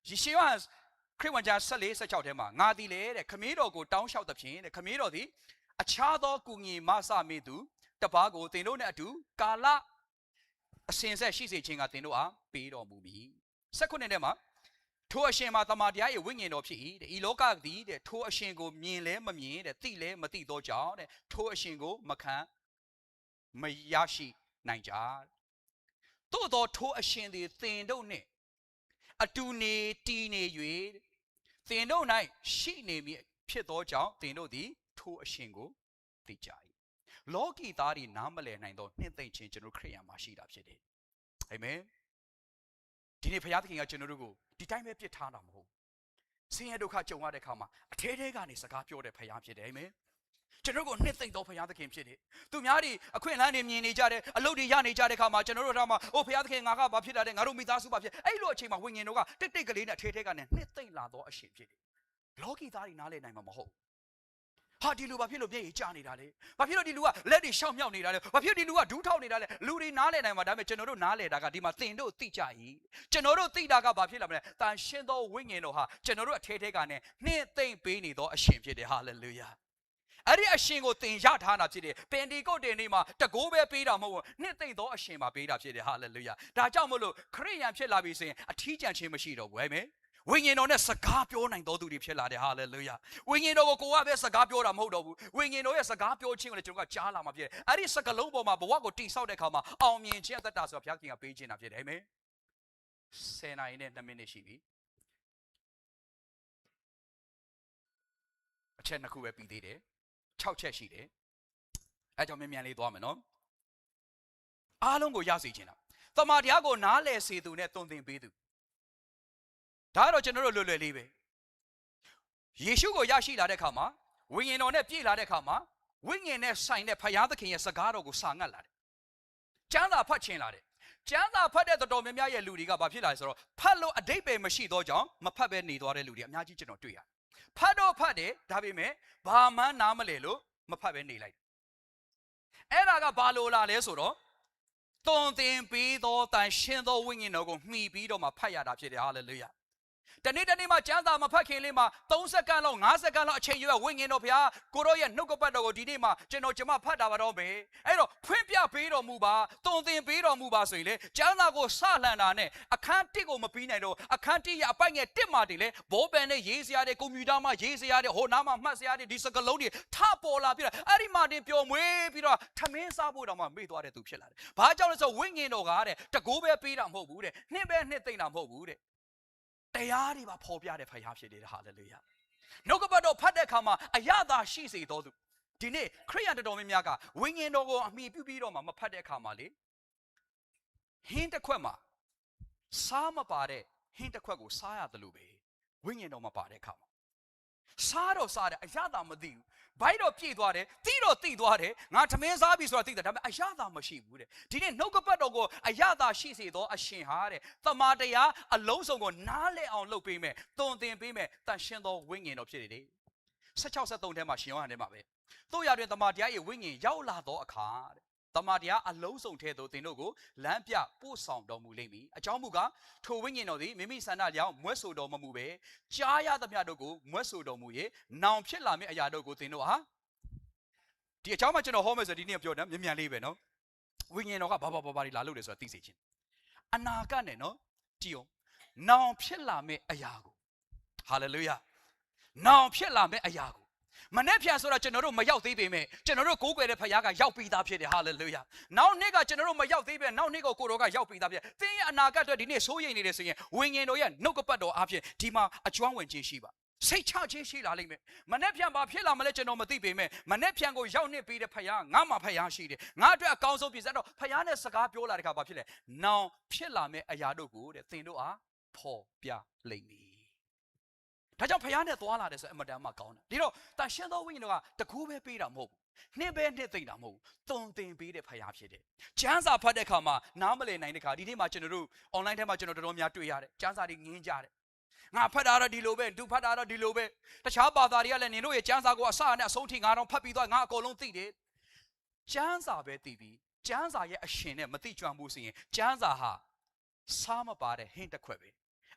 းယေရှုကခရစ်ဝင်ကျမ်း14-16ထဲမှာငါသည်လေတဲ့ခမည်းတော်ကိုတောင်းလျှောက်သဖြင့်တဲ့ခမည်းတော်သည်အခြားသောကုငင်မဆမေသူတပါးကိုသင်တို့နဲ့အတူကာလအစဉ်ဆက်ရှိစေခြင်းကသင်တို့အားပေးတော်မူမည်19ထဲမှာထိုအရှင်မှာတမန်တရားရဲ့ဝိညာဉ်တော်ဖြစ်၏တဲ့ဤလောကသည်တဲ့ထိုအရှင်ကိုမြင်လဲမမြင်တဲ့သိလဲမသိသောကြောင့်တဲ့ထိုအရှင်ကိုမခံမရရှိနိုင်ကြသို့သောထိုအရှင်သည်သင်တို့နှင့်အတူနေတည်နေ၍သင်တို့၌ရှိနေမည်ဖြစ်သောကြောင့်သင်တို့သည်ထိုအရှင်ကိုသိကြ၏လောကီသားတွေနားမလည်နိုင်သောနှစ်သိမ့်ခြင်းကျွန်တော်ခရိယာမှာရှိတာဖြစ်တယ်အာမင်ဒီနေ့ဘုရားသခင်ကကျွန်တော်တို့ကိုဒီတိုင်းပဲပြစ်ထားတာမဟုတ်ဆင်းရဲဒုက္ခကြုံရတဲ့အခါမှာအထဲထဲကနေစကားပြောတဲ့ဘုရားဖြစ်တယ်အာမင်ကျွန်တော်ကိုနှစ်သိမ့်သောဘုရားသခင်ဖြစ်တယ်သူများတွေအခွင့်အလမ်းတွေမြင်နေကြတယ်အလုပ်တွေရနေကြတဲ့အခါမှာကျွန်တော်တို့ထားမှာအိုဘုရားသခင်ငါကဘာဖြစ်တာလဲငါတို့မိသားစုဘာဖြစ်အဲ့လိုအချိန်မှာဝိညာဉ်တော်ကတိတ်တိတ်ကလေးနဲ့အထဲထဲကနေနှစ်သိမ့်လာသောအရှင်ဖြစ်တယ်လောကီသားတွေနားလည်နိုင်မှာမဟုတ် ဟာဒီလူဘာဖြစ်လို့မျက်ရည်ကျနေတာလဲဘာဖြစ်လို့ဒီလူကလက်တွေရှောက်မြောက်နေတာလဲဘာဖြစ်ဒီလူကဒူးထောက်နေတာလဲလူတွေနားလည်နိုင်မှာဒါပေမဲ့ကျွန်တော်တို့နားလည်တာကဒီမှာသင်တို့သိကြ၏ကျွန်တော်တို့သိတာကဘာဖြစ်လာမလဲတန်ရှင်းသောဝိညာဉ်တော်ဟာကျွန်တော်တို့အထဲထဲကနေနှင်းသိမ့်ပေးနေသောအရှင်ဖြစ်တယ်ဟာလေလုယာအဲ့ဒီအရှင်ကိုသင်ရထားတာဖြစ်တယ်ပင်ဒီကုတ်တင်နေ့မှာတကိုးပဲပေးတာမဟုတ်ဘူးနှစ်သိမ့်သောအရှင်မှာပေးတာဖြစ်တယ်ဟာလေလုယာဒါကြောင့်မို့လို့ခရိယန်ဖြစ်လာပြီဆိုရင်အထီးကျန်ခြင်းမရှိတော့ဘူးဟဲ့မဲဝိညာဉ်တော်နဲ့စကားပြောနိုင်တော်သူတွေဖြစ်လာတယ်ဟာလေလုယာဝိညာဉ်တော်ကိုကပဲစကားပြောတာမဟုတ်တော့ဘူးဝိညာဉ်တော်ရဲ့စကားပြောခြင်းကိုလည်းကျွန်တော်ကကြားလာမှာဖြစ်တယ်အဲ့ဒီစကားလုံးပေါ်မှာဘဝကိုတိဆောက်တဲ့အခါမှာအောင်မြင်ခြင်းအသက်တာဆိုတာဘုရားခင်ကပေးခြင်းတာဖြစ်တယ်ဟဲ့မဲ10 နာရီနဲ့2 မိနစ်ရှိပြီအချက်2ခုပဲပြီးသေးတယ်6ချက်ရှိတယ်အဲကြောင့်မြန်လေးသွားမယ်နော်အားလုံးကိုရစေခြင်းတာတမန်တရားကိုနားလည်စေသူနဲ့တုံသင်ပေးသူဒါကတော့ကျွန်တော်တို့လွယ်လွယ်လေးပဲယေရှုကိုရရှိလာတဲ့အခါမှာဝိညာဉ်တော်နဲ့ပြည့်လာတဲ့အခါမှာဝိညာဉ်နဲ့ဆိုင်တဲ့ဖခင်သခင်ရဲ့စကားတော်ကိုစာငတ်လာတယ်ကျမ်းစာဖတ်ခြင်းလာတယ်ကျမ်းစာဖတ်တဲ့တော်များများရဲ့လူတွေကဘာဖြစ်လာလဲဆိုတော့ဖတ်လို့အဓိပ္ပာယ်မရှိသောကြောင့်မဖတ်ပဲနေသွားတဲ့လူတွေအများကြီးကျွန်တော်တွေ့ရတယ်ဖတ်တော့ဖတ်တယ်ဒါပေမဲ့ဘာမှနားမလည်လို့မဖတ်ပဲနေလိုက်အဲ့ဒါကဘာလို့လာလဲဆိုတော့တုံသင်ပေးသောတန်ရှင်းသောဝိညာဉ်တော်ကိုမှီပြီးတော့မှဖတ်ရတာဖြစ်တယ်ဟာလေလုယာတနေ့မှကျမ်းစာမဖတ်ခင်လေးမှာ3စက္ကန့်လောက်5စက္ကန့်လောက်အချိန်ရွယ်ဝိညာဉ်တော်ဘုရားကိုရောရဲ့နှုတ်ကပတ်တော်ကိုဒီနေ့မှာကျွန်မဖတ်တာပါတော့မယ်အဲ့တော့ဖွင့်ပြပေးတော်မူပါတုံသင်ပေးတော်မူပါဆိုရင်လေကျမ်းစာကိုစလှန်တာနဲ့အခန်း1ကိုမပြီးနိုင်တော့အခန်း1ရဲ့အပိုက်ငယ်1မှာတည်းလေဘောပန်နဲ့ရေးစရာတွေကွန်ပျူတာမှာရေးစရာတွေဟိုနားမှာမှတ်စရာတွေဒီစကလုံးတွေထပေါ်လာပြီးတော့အဲ့ဒီမှာတင်ပျော်မွေးပြီးတော့ထမင်းစားဖို့တောင်မှမေ့သွားတဲ့သူဖြစ်လာတယ်ဘာကြောင့်လဲဆိုဝိညာဉ်တော်ကတဲ့တကိုးပဲပေးတာမဟုတ်ဘူးတဲ့နှစ်ပဲနှစ်သိမ့်တာမဟုတ်ဘူးတဲ့တရားတွေပါပေါ်ပြတဲ့ဖခင်ဖြစ်တယ်ဟာလေလုယာနှုတ်ကပတ်တော်ဖတ်တဲ့အခါမှာအရသာရှိစေတော်သူဒီနေ့ခရိယန်တော်များများကဝိညာဉ်တော်ကိုအမိပြုပြီးတော့မှမဖတ်တဲ့အခါမှာလေဟင်းတစ်ခွက်မှာစားမပါတဲ့ဟင်းတစ်ခွက်ကိုစားရတယ်လို့ပဲဝိညာဉ်တော်မပါတဲ့အခါမှာစားတော့စားတယ်အရသာမသိဘူးဘိုက်တော့ပြည့်သွားတယ်တိတော့တိသွားတယ်ငါထမင်းစားပြီဆိုတာသိတယ်ဒါပေမဲ့အရသာမရှိဘူးတဲ့ဒီနေ့နှုတ်ကပတ်တော်ကိုအရသာရှိစေသောအရှင်ဟာတဲ့တမန်တရားအလုံးစုံကိုနားလည်အောင်လုပ်ပေးမယ်တုံသင်ပေးမယ်တန်ရှင်းသောဝိညာဉ်တော်ဖြစ်တယ်16-73ထဲမှာရှင်ယောဟန်ထဲမှာပဲတို့ရတွင်တမန်တရားရဲ့ဝိညာဉ်ရောက်လာသောအခါတဲ့တမန်တရားအလုံးစုံထဲသို့သင်တို့ကိုလမ်းပြပို့ဆောင်တော်မူလိမ့်မည်အကြောင်းမူကားထိုဝိညာဉ်တော်သည်မိမိဆန္ဒကြောင့်မွဲ့ဆိုတော်မမူပဲကြားရသမျှတို့ကိုမွဲ့ဆိုတော်မူ၍နောင်ဖြစ်လာမည့်အရာတို့ကိုသင်တို့ဟာဒီအကြောင်းမှကျွန်တော်ဟောမယ်ဆိုဒီနေ့ပြောတယ်မြန်လေးပဲနော်ဝိညာဉ်တော်ကဘာတွေလာလို့လဲဆိုတာသိစေခြင်းအနာဂတ်နဲ့နော်ကြည်အောင်နောင်ဖြစ်လာမည့်အရာကိုဟာလေလုယာနောင်ဖြစ်လာမည့်အရာကိုမနေ့ပြန်ဆိုတာကျွန်တော်တို့မရောက်သေးပေမဲ့ကျွန်တော်တို့ကိုးကွယ်တဲ့ဖခင်ကရောက်ပြီးသားဖြစ်တယ်ဟာလေလုယာနောက်နေ့ကကျွန်တော်တို့မရောက်သေးပဲနောက်နေ့ကိုတော်ကရောက်ပြီးသားဖြစ်သင်ရဲ့အနာဂတ်အတွက်ဒီနေ့စိုးရိမ်နေတယ်ဆိုရင်ဝိညာဉ်တော်ရဲ့နှုတ်ကပတ်တော်အားဖြင့်ဒီမှာအကျွမ်းဝင်ခြင်းရှိပါစိတ်ချခြင်းရှိလာလိမ့်မယ်မနေ့ပြန်ဘာဖြစ်လာမလဲကျွန်တော်မသိပေမဲ့မနေ့ပြန်ကိုရောက်နေပြီးတဲ့ဖခင်ငါမှဖခင်ရှိတယ်ငါအတွက်အကောင်းဆုံးပြည့်စက်တော့ဖခင်နဲ့စကားပြောလာတဲ့အခါဘာဖြစ်လဲနောင်ဖြစ်လာမယ့်အရာတို့ကိုတဲ့သင်တို့အားဖော်ပြလိမ့်မည်ဒါကြောင့်ဖခင်နဲ့သွားလာတယ်ဆိုအမတန်မှကောင်းတယ်ဒီတော့တန်ရှင်းသောဝိညာဉ်တော်ကတကူပဲပေးတာမဟုတ်ဘူးနှစ်ပဲနှစ်သိမ့်တာမဟုတ်ဘူးတုံသင်ပေးတဲ့ဖခင်ဖြစ်တယ်ကျမ်းစာဖတ်တဲ့အခါမှာနားမလည်နိုင်တဲ့အခါဒီနေ့မှာကျွန်တော်တို့ online ထဲမှာကျွန်တော်တော်တော်များတွေ့ရတယ်ကျမ်းစာတွေငင်းကြတယ်ငါဖတ်တာတော့ဒီလိုပဲသူဖတ်တာတော့ဒီလိုပဲတခြားဘာသာတွေကလည်းနင်တို့ရဲ့ကျမ်းစာကိုအစနဲ့အဆုံးထိငါတော့ဖတ်ပြီးသွားငါအကုန်လုံးသိတယ်ကျမ်းစာပဲသိပြီးကျမ်းစာရဲ့အရှင်နဲ့မသိကြွဘူးဆိုရင်ကျမ်းစာဟာစားမပါတဲ့ဟင်းတစ်ခွက်ပဲ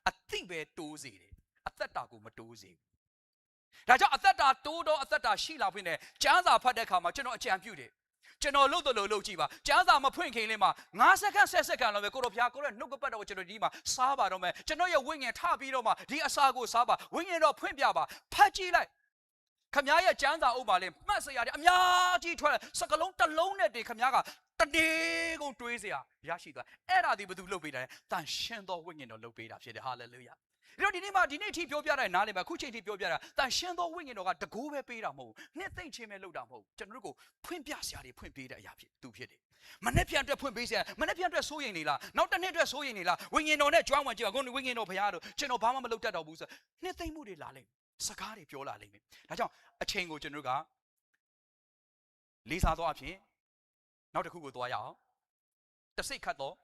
အသိပဲတိုးစေတယ်အသက်တာကိုမတိုးစေဘူးဒါကြောင့်အသက်တာတိုးတော့အသက်တာရှိလာဖြစ်နေကျမ်းစာဖတ်တဲ့အခါမှာကျွန်တော်အကြံပြုတယ်ကျွန်တော်လို့လို့ကြည့်ပါကျမ်းစာမဖွင့်ခင်လေးမှာ9စက္ကန့်10စက္ကန့်လောက်ပဲကိုတော်ဖျားကိုရဲ့နှုတ်ကပတ်တော်ကိုကျွန်တော်ဒီမှာစားပါတော့မယ်ကျွန်တော်ရဲ့ဝိညာဉ်ထပြီးတော့မှဒီအစာကိုစားပါဝိညာဉ်တော်ဖွင့်ပြပါဖတ်ကြည့်လိုက်ခမည်းရဲ့ကျမ်းစာအုပ်ပါလေမှတ်စရာတွေအများကြီးထွက်လာစကလုံးတစ်လုံးနဲ့တည်းခမည်းကတတေးကုန်တွေးစရာရရှိသွားအဲ့ဒါဒီဘယ်သူလုပ်ပေးတာလဲတန်ရှင်းသောဝိညာဉ်တော်လုပ်ပေးတာဖြစ်တယ်ဟာလေလုယာဒီတော့ဒီနေ့ထိပြောပြတဲ့နားလေမှာခုချိန်ထိပြောပြတာတန်ရှင်းသောဝိညာဉ်တော်ကတကူပဲပေးတာမဟုတ်ဘူးနှစ်သိမ့်ချင်းပဲလုပ်တာမဟုတ်ဘူးကျွန်တော်တို့ကိုဖွင့်ပြစရာတွေဖွင့်ပေးတဲ့အရာဖြစ်သူဖြစ်တယ်မနေ့ပြန်အတွက်ဖွင့်ပေးစရာမနေ့ပြန်အတွက်စိုးရိမ်နေလားနောက်တစ်နှစ်အတွက်စိုးရိမ်နေလားဝိညာဉ်တော်နဲ့ကြွားဝင်ကြည့်ပါခုဝိညာဉ်တော်ဘုရားတို့ကျွန်တော်ဘာမှမလုပ်တတ်တော့ဘူးဆိုနှစ်သိမ့်မှုတွေလာလိမ့်မယ်စကားတွေပြောလာလိမ့်မယ်ဒါကြောင့်အချိန်ကိုကျွန်တော်တို့ကလေးစားသောအဖြစ်နောက်တစ်ခုကိုသွားရအောင်တစိတ်ခတ်တော့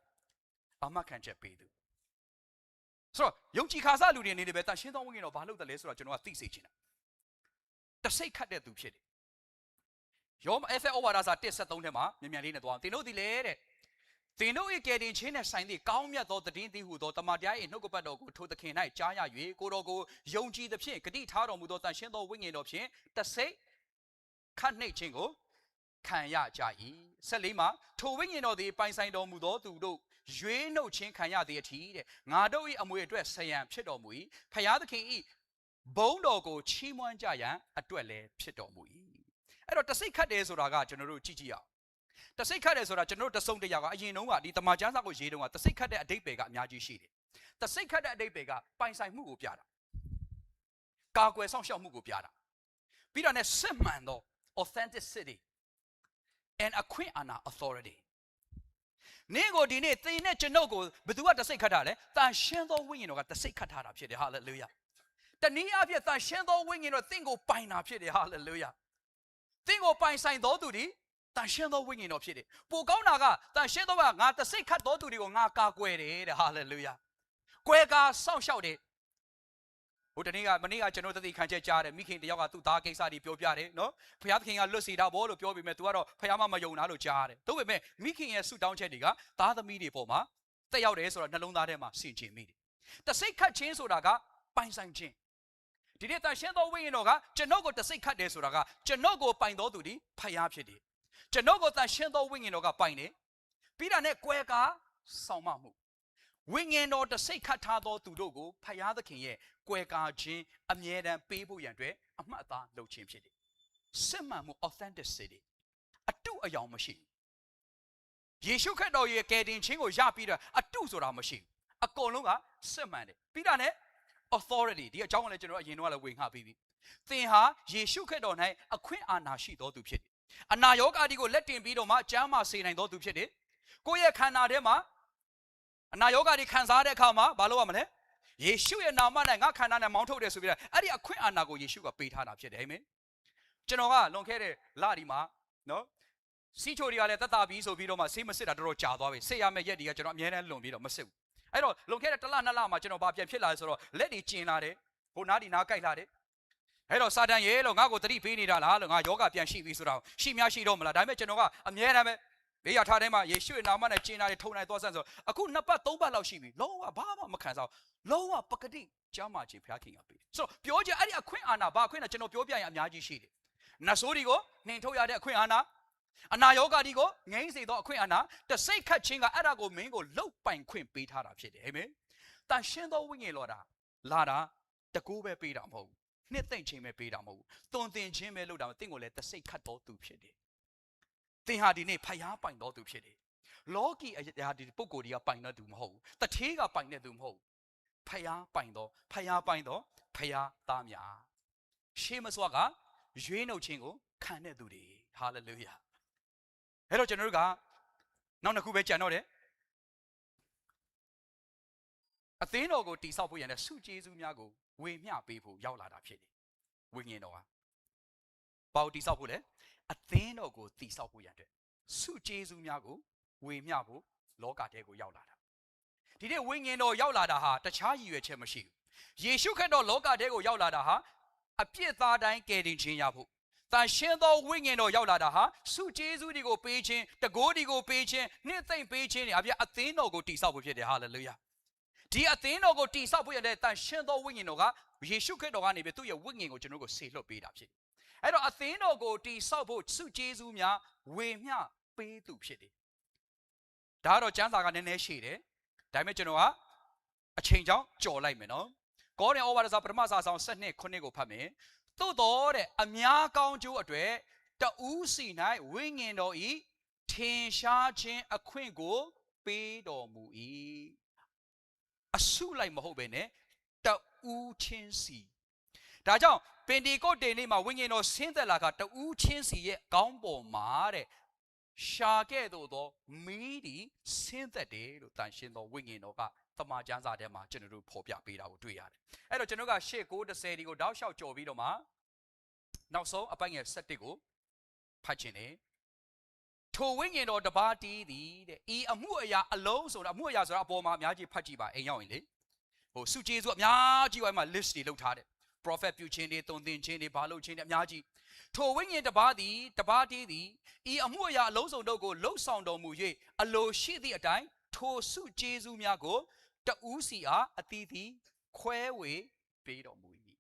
အမှတ်ခံချက်ပေးသူဆိုတော့ယုံကြည်ခါစားလူတွေအနေနဲ့ပဲတန်ရှင်းသောဝိညာဉ်တော်ဘာလုပ်တယ်လဲဆိုတော့ကျွန်တော်ကသိစေချင်တာတစိတ်ခတ်တဲ့သူဖြစ်တယ် ယောအဖက်ဩဝါဒစာ1:73ထဲမှာမြန်လေးနဲ့သွားသင်တို့ဒီလေတဲ့သင်တို့၏ကယ်တင်ခြင်းနဲ့ဆိုင်သည့်ကောင်းမြတ်သောတည်င်းသည်ဟုသောတမန်တရား၏နှုတ်ကပတ်တော်ကိုထိုသခင်၌ကြားရ၍ကိုတော်ကိုယုံကြည်သဖြင့်ဂတိထားတော်မူသောတန်ရှင်းသောဝိညာဉ်တော်ဖြင့်တစိတ်ခတ်နှိပ်ခြင်းကိုခံရကြ၏14မှာထိုဝိညာဉ်တော်သည်ပိုင်ဆိုင်တော်မူသောသူတို့ရွေးနှုတ်ခြင်းခံရသည်အထီးတဲ့ငါတို့၏အမွေအတွက်ဆယံဖြစ်တော်မူ၏ဖျားသခင်၏ဘုန်းတော်ကိုချီးမွမ်းကြရန်အတွက်လည်းဖြစ်တော်မူ၏အဲ့တော့တစိတ်ခတ်တယ်ဆိုတာကကျွန်တော်တို့ကြည့်ကြည့်အောင်တစိတ်ခတ်တယ်ဆိုတာကျွန်တော်တို့တဆုံတရာကအရင်တုန်းကဒီတမန်ကျမ်းစာကိုရေးတုန်းကတစိတ်ခတ်တဲ့အဓိပ္ပာယ်ကအများကြီးရှိတယ်တစိတ်ခတ်တဲ့အဓိပ္ပာယ်ကပိုင်ဆိုင်မှုကိုပြတာကာကွယ်ဆောင်ရှောက်မှုကိုပြတာပြီးတော့ ਨੇ စစ်မှန်သော authenticity and အခွင့်အာဏာ authority နင့်ကိုဒီနေ့သင်နဲ့ကျွန်ုပ်ကိုဘယ်သူကတစိတ်ခတ်တာလဲတန်ရှင်းသောဝိညာဉ်တော်ကတစိတ်ခတ်ထားတာဖြစ်တယ် hallelujah တနည်းအားဖြင့်တန်ရှင်းသောဝိညာဉ်တော်သင်ကိုပိုင်တာဖြစ်တယ် hallelujah သင်ကိုပိုင်ဆိုင်သောသူဒီတန်ရှင်းသောဝိညာဉ်တော်ဖြစ်တယ်ပိုကောင်းတာကတန်ရှင်းသောကငါတစိတ်ခတ်သောသူတွေကိုငါကာကွယ်တယ်တဲ့ hallelujah ကွယ်ကာစောင့်ရှောက်တယ်ဟိုတနေ့ကမနေ့ကကျွန်တော်တသိခံချက်ကြားတယ်မိခင်တယောက်ကသူ့သားကိစ္စတွေပြောပြတယ်နော်ဖခင်သခင်ကလွတ်စီတာဘောလို့ပြောပြီးမဲ့ तू ကတော့ဖခင်မယုံလားလို့ကြားတယ်ဒါပေမဲ့မိခင်ရဲ့ဆုတောင်းချက်တွေကသားသမီးတွေပေါ်မှာတက်ရောက်တယ်ဆိုတော့နှလုံးသားထဲမှာဆင်ခြင်မိတယ်တစိတ်ခတ်ခြင်းဆိုတာကပိုင်ဆိုင်ခြင်းဒီနေ့တန်ရှင်းသောဝိညာဉ်တော်ကကျွန်ုပ်ကိုတစိတ်ခတ်တယ်ဆိုတာကကျွန်ုပ်ကိုပိုင်တော်သူဒီဖခင်ဖြစ်တယ်ကျွန်ုပ်ကိုတန်ရှင်းသောဝိညာဉ်တော်ကပိုင်တယ်ပြီးတာနဲ့ကွယ်ကာဆောင်မမှုဝိညာဉ်တော်တစိတ်ခတ်ထားသောသူတို့ကိုဖခင်သခင်ရဲ့ကွယ်ကာခြင်းအမြဲတမ်းပေးဖို့ရန်အတွက်အမှတ်အသားလုပ်ခြင်းဖြစ်တယ်စစ်မှန်မှု authenticity အတုအယောင်မရှိယေရှုခရစ်တော်ရဲ့ကယ်တင်ခြင်းကိုရပြီးတော့အတုဆိုတာမရှိအကုန်လုံးကစစ်မှန်တယ်ပြီးတာနဲ့ authority ဒီအကြောင်းကလည်းကျွန်တော်အရင်တော့လည်းဝေငှပြီးပြီသင်ဟာယေရှုခရစ်တော်၌အခွင့်အာဏာရှိတော်သူဖြစ်တယ်အနာရောဂါဒီကိုလက်တင်ပြီးတော့မှကျမ်းမာစေနိုင်တော်သူဖြစ်တယ်ကိုယ့်ရဲ့ခန္ဓာထဲမှာအနာရောဂါဒီခံစားတဲ့အခါမှာဘာလုပ်ရမလဲယေရှုရဲ့နာမနဲ့ငါခန္ဓာနဲ့မောင်းထုတ်တယ်ဆိုပြီးတော့အဲ့ဒီအခွင့်အာဏာကိုယေရှုကပေးထားတာဖြစ်တယ်အာမင်ကျွန်တော်ကလွန်ခဲ့တဲ့လဒီမှာနော်စီချိုတွေကလည်းတတ်တာပြီးဆိုပြီးတော့မှဆေးမစစ်တာတော်တော်ကြာသွားပြီဆေးရမယ့်ရက်တွေကကျွန်တော်အများနဲ့လွန်ပြီးတော့မစစ်ဘူးအဲ့တော့လွန်ခဲ့တဲ့တစ်လနှစ်လမှာကျွန်တော်ဘာပြန်ဖြစ်လာလဲဆိုတော့လက်တွေကျင်လာတယ်ဟိုနားဒီနားကြိုက်လာတယ်အဲ့တော့စာတန်ရဲ့လို့ငါ့ကိုတတိပေးနေတာလားလို့ငါယောဂပြန်ရှိပြီဆိုတော့ရှိများရှိတော့မလားဒါပေမဲ့ကျွန်တော်ကအများနဲ့ပဲဘေးရထားထဲမှာယေရှုရဲ့နာမနဲ့ကျင်လာတယ်ထုံနိုင်သွားဆန်းဆိုအခု2ပတ်3ပတ်လောက်ရှိပြီလုံးဝဘာမှမခံစားလုံးဝပကတိကျမ်းမာခြင်းဘုရားခင်ကပေးဆိုတော့ပြောကြအဲ့ဒီအခွင့်အာဏာဘာအခွင့်အာဏာကျွန်တော်ပြောပြရင်အများကြီးရှိတယ်နတ်ဆိုးတွေကိုနှင်ထုတ်ရတဲ့အခွင့်အာဏာအနာရောဂါဒီကိုငြိမ်းစေသောအခွင့်အာဏာတစိတ်ခတ်ခြင်းကအဲ့ဒါကိုမင်းကိုလှုပ်ပိုင်ခွင့်ပေးထားတာဖြစ်တယ်အာမင်တန်ရှင်းသောဝိညာဉ်တော်လာတာတကူပဲပေးတာမဟုတ်ဘူးနှစ်သိမ့်ခြင်းပဲပေးတာမဟုတ်ဘူးသွန်သင်ခြင်းပဲလုပ်တာမဟုတ်တင့်ကိုလည်းတစိတ်ခတ်တော်သူဖြစ်တယ်သင်ဟာဒီနေ့ဖျားပိုင်တော်သူဖြစ်တယ်လောကီအရာဒီပုဂ္ဂိုလ်တွေကပိုင်တဲ့သူမဟုတ်ဘူးတထေးကပိုင်တဲ့သူမဟုတ်ဘူးဖျားပိုင်တော်ဖျားသားများရှေးမစွာကရွေးနှုတ်ခြင်းကိုခံတဲ့သူတွေဟာလေလုယာအဲ့တော့ကျွန်တော်တို့ကနောက်တစ်ခုပဲကြံတော့တယ်အသင်းတော်ကိုတိဆောက်ဖို့ရတဲ့ဆုကျေးဇူးများကိုဝေမျှပေးဖို့ရောက်လာတာဖြစ်တယ်ဝိညာဉ်တော်ဟာဘာကိုတိဆောက်ဖို့လဲအသင်းတော်ကိုတိဆောက်ဖို့ရတဲ့ဆုကျေးဇူးများကိုဝေမျှဖို့လောကထဲကိုရောက်လာတာဒီနေ့ဝိညာဉ်တော်ရောက်လာတာဟာတခြားရည်ရွယ်ချက်မရှိဘူးယေရှုခရစ်တော်လောကထဲကိုရောက်လာတာဟာအပြစ်သားတိုင်းကယ်တင်ခြင်းရဖို့တန်ရှင်းသောဝိညာဉ်တော်ရောက်လာတာဟာဆုကျေးဇူးတွေကိုပေးခြင်းတကိုးတွေကိုပေးခြင်းနှစ်သိမ့်ပေးခြင်းတွေအပြည့်အသင်းတော်ကိုတိဆောက်ဖို့ဖြစ်တယ်ဟာလေလုယာဒီအသင်းတော်ကိုတိဆောက်ဖို့ရတဲ့တန်ရှင်းသောဝိညာဉ်တော်ကယေရှုခရစ်တော်ကနေပြီးသူ့ရဲ့ဝိညာဉ်ကိုကျွန်တော်တို့ကိုဆေလွတ်ပေးတာဖြစ်အဲ့တော့အသင်းတော်ကိုတိဆောက်ဖို့ဆုကျေးဇူးများဝေမျှပေးသူဖြစ်တယ်ဒါကတော့ကျမ်းစာကနည်းနည်းရှည်တယ်ဒါပေမဲ့ကျွန်တော်ကအချိန်ကြောင်းကြော်လိုက်မယ်နော်ကောရိန္သုဩဝါဒစာပထမစာဆောင်7:9ကိုဖတ်မယ်သို့တော်တဲ့အများကောင်းကျိုးအတွက်တဦးစီ၌ဝိညာဉ်တော်ဤထင်ရှားခြင်းအခွင့်ကိုပေးတော်မူ၏အဆုလိုက်မဟုတ်ပဲနဲ့တဦးချင်းစီဒါကြောင့်ပင်တေကုတ်တေနေ့မှာဝိညာဉ်တော်ဆင်းသက်လာကတဦးချင်းစီရဲ့ကောင်းပေါ်မှာတဲ့ရှာခဲ့သို့သောမီးဒီဆင်းသက်တယ်လို့တန်ရှင်းသောဝိညာဉ်တော်ကတမန်ကျမ်းစာထဲမှာကျွန်တော်တို့ဖော်ပြပေးတာကိုတွေ့ရတယ်အဲ့တော့ကျွန်တော်ကရှေ့9:10ဒီကိုတောက်လျှောက်ကြော်ပြီးတော့မှနောက်ဆုံးအပိုင်းငယ်7ကိုဖတ်ခြင်းတယ်ထိုဝိညာဉ်တော်တပါးတည်းသည်တဲ့ဤအမှုအရာအလုံးဆိုတာအမှုအရာဆိုတာအပေါ်မှာအများကြီးဖတ်ကြည့်ပါအိမ်ရောက်ရင်လေဟိုစုကျေးဇူးအများကြီးဝိုင်းမှာ list တွေလုပ်ထားတယ် prophet ပြုခြင်းတွေတုံသင်ခြင်းတွေဘာလုပ်ခြင်းတွေအများကြီး ထိုဝိညာဉ်တပါးတည်းသည်ဤအမှုအရာအလုံးစုံတို့ကိုလှုပ်ဆောင်တော်မူ၍အလိုရှိသည့်အတိုင်းထိုစုကျေးဇူးများကိုတဦးစီအားအသီးသီးခွဲဝေပေးတော်မူ၏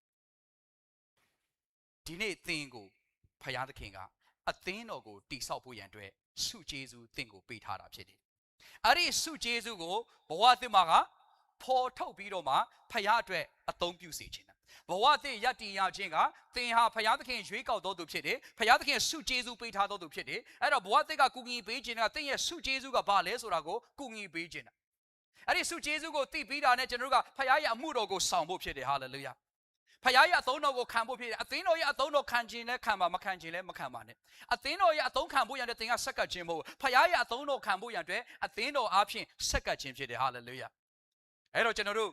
ဒီနေ့သင်ကိုဖခင်သခင်ကအသင်းတော်ကိုတိဆောက်ဖို့ရန်အတွက်စုကျေးဇူးသင်ကိုပေးထားတာဖြစ်တယ်အဲ့ဒီစုကျေးဇူးကိုဘဝသစ်မှာကဖော်ထုတ်ပြီးတော့မှဖခင်အတွက်အသုံးပြုစေခြင်းဘဝသစ်ရည်တည်ရခြင်းကသင်ဟာဖခင်သခင်ရွေးကောက်တော်သူဖြစ်တယ်ဖခင်သခင်စုကျေးဇူးပေးထားတော်သူဖြစ်တယ်အဲ့တော့ဘဝသစ်ကကူညီပေးခြင်းကသင်ရဲ့စုကျေးဇူးကဘာလဲဆိုတာကိုကူညီပေးခြင်းအဲ့ဒီစုကျေးဇူးကိုသိပြီးတာနဲ့ကျွန်တော်တို့ကဖခင်ရဲ့အမှုတော်ကိုဆောင်ဖို့ဖြစ်တယ်ဟာလေလုယာဖခင်ရဲ့အသုံးတော်ကိုခံဖို့ဖြစ်တယ်အသင်းတော်ရဲ့အသုံးတော်ခံခြင်းလဲခံပါမခံခြင်းလဲမခံပါနဲ့အသင်းတော်ရဲ့အသုံးခံဖို့ရတဲ့သင်ကဆက်ကပ်ခြင်းမဟုတ်ဖခင်ရဲ့အသုံးတော်ခံဖို့ရတဲ့အသင်းတော်အားဖြင့်ဆက်ကပ်ခြင်းဖြစ်တယ်ဟာလေလုယာအဲ့တော့ကျွန်တော်တို့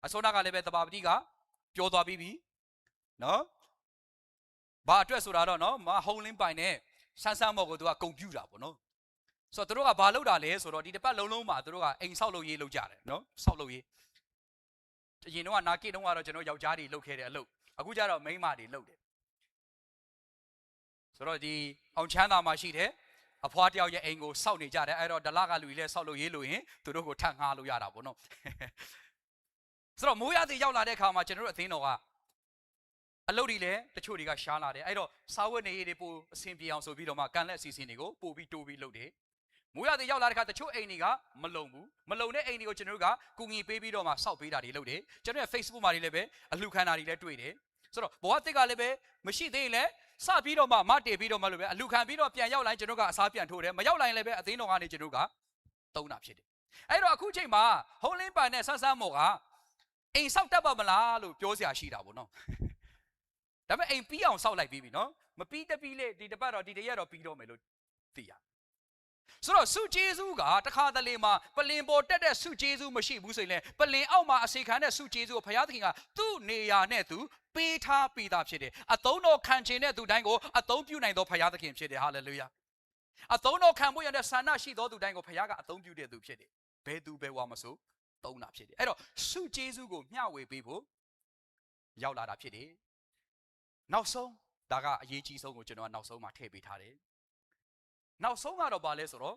အစောနာကလည်းပဲတပါပတိကပြောသွားပြီးပြီနော်ဘာအတွက်ဆိုတာတော့နော်မဟုံးလင်းပိုင်နဲ့ဆန်းဆန်းမော်ကိုသူကဂုံပြူတာပေါ့နော်ဆိုတော့သူတို့ကဘာလုပ်တာလဲဆိုတော့ဒီတစ်ပတ်လုံးမှာသူတို့ကအိမ်ဆောက်လုပ်ရေးလုပ်ကြတယ်နော်ဆောက်လုပ်ရေးအရင်တော့နာကိတုန်းကတော့ကျွန်တော်ယောက်ျားတွေလုပ်ခဲ့တဲ့အလုပ်အခုကျတော့မိန်းမတွေလုပ်တယ်ဆိုတော့ဒီအောင်ချမ်းသာမှာရှိတဲ့အဖွားတယောက်ရဲ့အိမ်ကိုဆောက်နေကြတယ်အဲ့တော့ဒလကလူကြီးလဲဆောက်လုပ်ရေးလို့ရင်သူတို့ကိုထပ်ငှားလို့ရတာပေါ့နော်ဆိုတော့မိုးရသည်ရောက်လာတဲ့အခါမှာကျွန်တော်တို့အသင်းတော်ကအလုပ်တွေလည်းတချို့တွေကရှားလာတယ်အဲ့တော့စားဝတ်နေရေးတွေပိုအဆင်ပြေအောင်ဆိုပြီးတော့မှကန်လက်အစီအစဉ်တွေကိုပို့ပြီးတိုးပြီးလုပ်တယ်မိုးရသည်ရောက်လာတဲ့အခါတချို့အိမ်တွေကမလုံဘူးမလုံတဲ့အိမ်တွေကိုကျွန်တော်တို့ကကူညီပေးပြီးတော့မှစောက်ပေးတာတွေလုပ်တယ်ကျွန်တော်ရဲ့ Facebook မှာတွေလည်းပဲအလှခံတာတွေလည်းတွေ့တယ်ဆိုတော့ဘဝတစ်ကလည်းပဲမရှိသေးရင်လည်းစပြီးတော့မှမတည်ပြီးတော့မှလို့ပဲအလှခံပြီးတော့ပြန်ရောက်လာရင်ကျွန်တော်ကအစားပြန်ထိုးတယ်မရောက်လာရင်လည်းပဲအသင်းတော်ကနေကျွန်တော်ကတုံးတာဖြစ်တယ်အဲ့တော့အခုချိန်မှာဟုံးလင်းပန်နဲ့ဆန်းဆန်းမော်ကအိမ်ဆောက်တတ်ပါမလားလို့ပြောစရာရှိတာပေါ့နော်ဒါပေမဲ့အိမ်ပြီးအောင်ဆောက်လိုက်ပြီးပြီနော်မပြီးတပြီးလေဒီတစ်ပတ်တော့ဒီတရက်တော့ပြီးတော့မယ်လို့သိရဆိုတော့စုကျေးဇူးကတခါတလေမှာပလင်ပေါ်တက်တဲ့စုကျေးဇူးမရှိဘူးဆိုရင်လည်းပလင်အောက်မှာအစီခံတဲ့စုကျေးဇူးကိုဘုရားသခင်ကသူ့နေရာနဲ့သူပေးထားပေးတာဖြစ်တယ်အသုံးတော်ခံခြင်းတဲ့သူတိုင်းကိုအသုံးပြုနိုင်သောဘုရားသခင်ဖြစ်တယ်ဟာလေလုယာအသုံးတော်ခံဖို့ရတဲ့ဆန္ဒရှိသောသူတိုင်းကိုဘုရားကအသုံးပြုတဲ့သူဖြစ်တယ်ဘယ်သူဘယ်ဝါမဆိုသုံးတာဖြစ်တယ်အဲ့တော့စုကျေးဇူးကိုမျှဝေပေးဖို့ရောက်လာတာဖြစ်တယ်နောက်ဆုံးဒါကအရေးကြီးဆုံးကိုကျွန်တော်ကနောက်ဆုံးမှာထည့်ပေးထားတယ်နောက်ဆုံးကတော့ဘာလဲဆိုတော့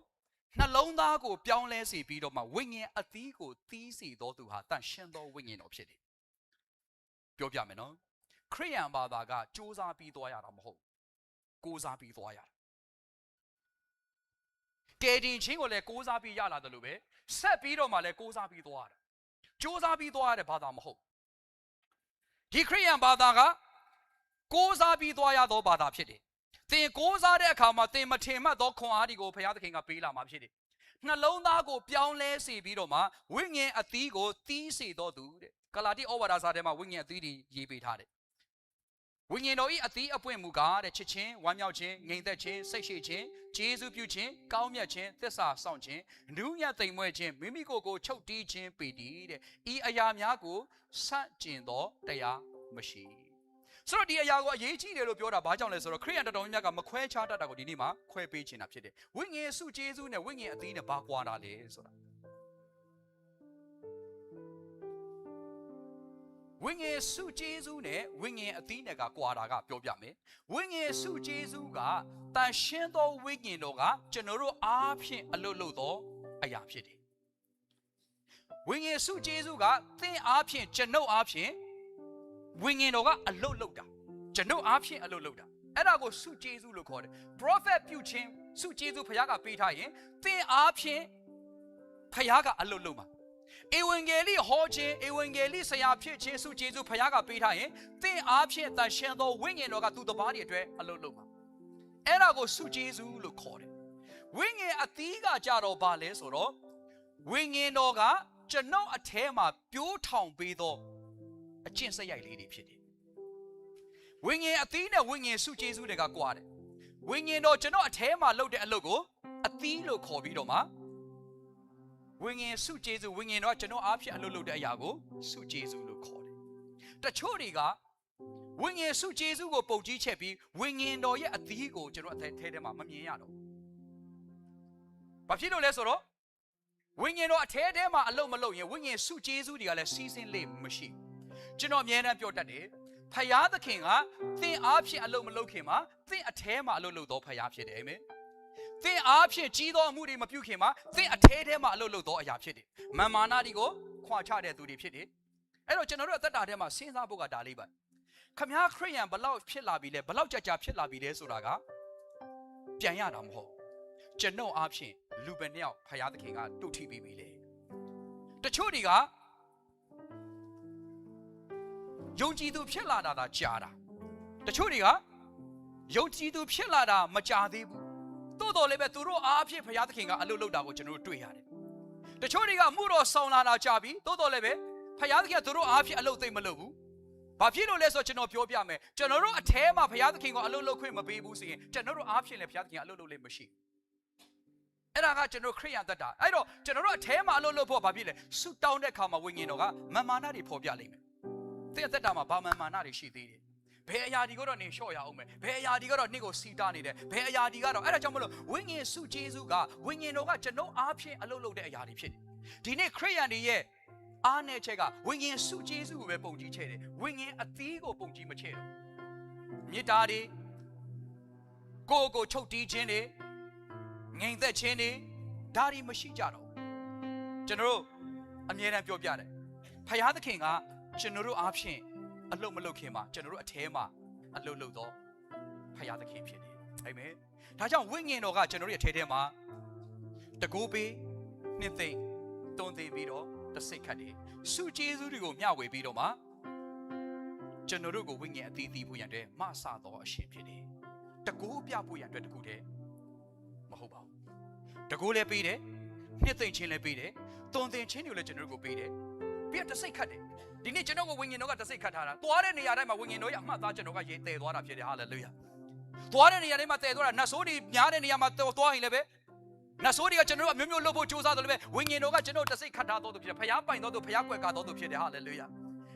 နှလုံးသားကိုပြောင်းလဲစေပြီးတော့မှဝိညာဉ်အသီးကိုသီးစေသောသူဟာတန်ရှင်းသောဝိညာဉ်တော်ဖြစ်တယ်ပြောပြမယ်နော်ခရိယန်ဘာသာကစ조사ပြီးသွားရတာမဟုတ်ကိုးစားပြီးသွားရတာကယ်တင်ခြင်းကိုလည်းကိုးစားပြီးရလာတယ်လို့ပဲဆက်ပြီးတော့မှလည်းကိုးစားပြီးသွားရတာစ조사ပြီးသွားရတဲ့ဘာသာမဟုတ်ဒီခရိယန်ဘာသာကကိုးစားပြီးသွားရသောဘာသာဖြစ်တယ်သင်ကိုးစားတဲ့အခါမှာသင်မထင်မှတ်သောခွန်အားတွေကိုဘုရားသခင်ကပေးလာမှာဖြစ်တယ်နှလုံးသားကိုပြောင်းလဲစေပြီးတော့မှဝိညာဉ်အသီးကိုသီးစေတော်သူတဲ့ဂလာတိဩဝါဒစာထဲမှာဝိညာဉ်အသီးတွေရေးပေးထားတယ်ဝိညာဉ်တော်ဤအသီးအပွင့်မူကားတဲ့ချစ်ခြင်းဝမ်းမြောက်ခြင်းငြိမ်သက်ခြင်းစိတ်ရှိခြင်းကျေးဇူးပြုခြင်းကောင်းမြတ်ခြင်းသစ္စာစောင့်ခြင်းနူးညံ့သိမ်မွေ့ခြင်းမိမိကိုယ်ကိုချုပ်တီးခြင်းပေတည်တဲ့ဤအရာများကိုဆန့်ကျင်သောတရားမရှိဆိုတော့ဒီအရာကိုအရေးကြီးတယ်လို့ပြောတာဘာကြောင့်လဲဆိုတော့ခရိယန်တော်တော်များများကမခွဲခြားတတ်တာကိုဒီနေ့မှာခွဲပေးခြင်းတာဖြစ်တယ်ဝိညာဉ်စုကျေးဇူးနဲ့ဝိညာဉ်အသီးနဲ့ဘာကွာတာလဲဆိုတာဝိညာဉ်စုကျေးဇူးနဲ့ဝိညာဉ်အသီးနဲ့ကကွာတာကပြောပြမယ်ဝိညာဉ်စုကျေးဇူးကတန်ရှင်းသောဝိညာဉ်တော်ကကျွန်တော်တို့အားဖြင့်အလွတ်လွတ်သောအရာဖြစ်တယ်ဝိညာဉ်စုကျေးဇူးကသင်အားဖြင့်ကျွန်ုပ်အားဖြင့်ဝိညာဉ်တော်ကအလုတ်လုတ်တာကျွန်ုပ်အားဖြင့်အလုတ်လုတ်တာအဲ့ဒါကိုစုကျေးဇူးလို့ခေါ်တယ် prophet ပြုခြင်းစုကျေးဇူးဘုရားကပေးထားရင်သင်အားဖြင့်ဘုရားကအလုတ်လုတ်မှာဧဝံဂေလိဟောခြင်းဧဝံဂေလိဆရာဖြစ်ခြင်းစုကျေးဇူးဘုရားကပေးထားရင်သင်အားဖြင့်တန်ရှင်းသောဝိညာဉ်တော်ကသူတပါးတွေအတွက်အလုတ်လုတ်မှာအဲ့ဒါကိုစုကျေးဇူးလို့ခေါ်တယ်ဝိညာဉ်အသီးကကြတော့ဘာလဲဆိုတော့ဝိညာဉ်တော်ကကျွန်ုပ်အထဲမှာပြိုးထောင်ပေးသောအကျင့်စရိုက်လေးတွေဖြစ်တယ်ဝိညာဉ်အသီးနဲ့ဝိညာဉ်စုကျေးဇူးတွေကကွာတယ်ဝိညာဉ်တော်ကျွန်တော်အထဲမှာလုပ်တဲ့အလုပ်ကိုအသီးလို့ခေါ်ပြီးတော့မှဝိညာဉ်စုကျေးဇူးဝိညာဉ်တော်ကျွန်တော်အားဖြင့်အလုပ်လုပ်တဲ့အရာကိုစုကျေးဇူးလို့ခေါ်တယ်တချို့တွေကဝိညာဉ်စုကျေးဇူးကိုပုံကြီးချက်ပြီးဝိညာဉ်တော်ရဲ့အသီးကိုကျွန်တော်အထဲမှာမမြင်ရတော့ဘာဖြစ်လို့လဲဆိုတော့ဝိညာဉ်တော်အထဲမှာအလုပ်မလုပ်ရင်ဝိညာဉ်စုကျေးဇူးတွေကလည်းစီးစင်းလေမရှိကျွန်တော်အမြဲတမ်းပြောတတ်တယ် ဖယားသခင်ကသင်အားဖြင့်အလုပ်မလုပ်ခင်မှာသင်အထဲမှာအလုပ်လုပ်တော့ဖယားဖြစ်တယ်အာမင်သင်အားဖြင့်ကြီးသောအမှုတွေမပြုခင်မှာသင်အထဲထဲမှာအလုပ်လုပ်တော့အရာဖြစ်တယ်မာမာနာတွေကိုခွာချတဲ့သူတွေဖြစ်တယ်အဲ့တော့ကျွန်တော်တို့အသက်တာထဲမှာစဉ်းစားဖို့ကဒါလေးပါခမားခရိယန်ဘလောက်ဖြစ်လာပြီလဲဘလောက်ကြာဖြစ်လာပြီလဲဆိုတာကပြန်ရတာမဟုတ်ကျွန်တော်အားဖြင့်လူပဲနှစ်ယောက်ဖယားသခင်ကတုတ်ထိပြီးပြီလေတချို့တွေကယုံကြည်သူဖြစ်လာတာကြာတာတချို့တွေကယုံကြည်သူဖြစ်လာတာမကြာသေးဘူးတိုးတော်လည်းပဲသူတို့အားဖြင့်ဘုရားသခင်ကအလုပ်လုပ်တာကိုကျွန်တော်တို့တွေ့ရတယ်တချို့တွေကမှုတော်ဆောင်လာတာကြာပြီတိုးတော်လည်းပဲဘုရားသခင်ကသူတို့အားဖြင့်အလုပ်သိမ့်မလုပ်ဘူးဘာဖြစ်လို့လဲဆိုတော့ကျွန်တော်ပြောပြမယ်ကျွန်တော်တို့အထဲမှာဘုရားသခင်ကအလုပ်လုပ်ခွင့်မပေးဘူးဆိုရင်ကျွန်တော်တို့အားဖြင့်လည်းဘုရားသခင်ကအလုပ်လုပ်လိမ့်မရှိအဲ့ဒါကကျွန်တော်ခရိယန်သက်တာအဲ့တော့ကျွန်တော်တို့အထဲမှာအလုပ်လုပ်ဖို့ဘာဖြစ်လဲဆုတောင်းတဲ့အခါမှာဝိညာဉ်တော်ကမာနတွေဖော်ပြလိမ့်မယ်သင်အသက်တာမှာဘာမာနတွေရှိသေးတယ်ဘယ်အရာဒီကတော့နေလျှော့ရအောင်မယ်ဘယ်အရာဒီကတော့နေ့ကိုစီတာနေတယ်ဘယ်အရာဒီကတော့အဲ့ဒါကြောင့်မလို့ဝိညာဉ်စုကျေးဇူးကဝိညာဉ်တော်ကကျွန်တော်အားဖြင့်အလုပ်လုပ်တဲ့အရာတွေဖြစ်တယ်ဒီနေ့ခရိယန်တွေရဲ့အားနည်းချက်ကဝိညာဉ်စုကျေးဇူးကိုပဲပုံကြီးချဲ့တယ်ဝိညာဉ်အသီးကိုပုံကြီးမချဲ့တော့မေတ္တာတွေကိုချုပ်တီးခြင်းတွေငြိမ်သက်ခြင်းတွေဒါတွေမရှိကြတော့ကျွန်တော်တို့အမြဲတမ်းပြောပြတယ်ဖယားသခင်ကကျွန်တော်တို့အားဖြင့်အလုပ်မလုပ်ခင်မှာကျွန်တော်တို့အထဲမှာအလုပ်လုပ်တော့ဖယားသခင်ဖြစ်တယ်အာမင်ဒါကြောင့်ဝိညာဉ်တော်ကကျွန်တော်တို့ရဲ့အထဲထဲမှာတကိုးပေးနှစ်သိမ့်တွန်းသိပြီးတော့တစိတ်ခတ်တယ်စုကျေးဇူးတွေကိုမျှဝေပြီးတော့မှကျွန်တော်တို့ကိုဝိညာဉ်အသီးသီးဖို့ရန်အတွက်မဆတော့အရှင်ဖြစ်တယ်တကိုးပြဖို့ရန်အတွက်တခုတည်းမဟုတ်ပါဘူးတကိုးလည်းပေးတယ်နှစ်သိမ့်ခြင်းလည်းပေးတယ်တွန်းသိခြင်းတွေကိုလည်းကျွန်တော်တို့ကိုပေးတယ်ပြီးတော့တစိတ်ခတ်တယ်ဒီနေ့ကျွန်တော်ကိုဝိညာဉ်တော်ကတစိတ်ခတ်ထားတာသွားတဲ့နေရာတိုင်းမှာဝိညာဉ်တော်ရဲ့အမှတ်သားကျွန်တော်ကရေတည်သွားတာဖြစ်တယ်ဟာလေလုယာသွားတဲ့နေရာတိုင်းမှာတည်သွားတာနတ်ဆိုးတွေများတဲ့နေရာမှာသွားရင်လည်းပဲနတ်ဆိုးတွေကကျွန်တော်တို့အမျိုးမျိုးလုပ်ဖို့ကြိုးစားတယ်လည်းပဲဝိညာဉ်တော်ကကျွန်တော်တစိတ်ခတ်ထားတော်သူဖြစ်တယ်ဖျားပိုင်တော်သူဖျားကွယ်ကာတော်သူဖြစ်တယ်ဟာလေလုယာ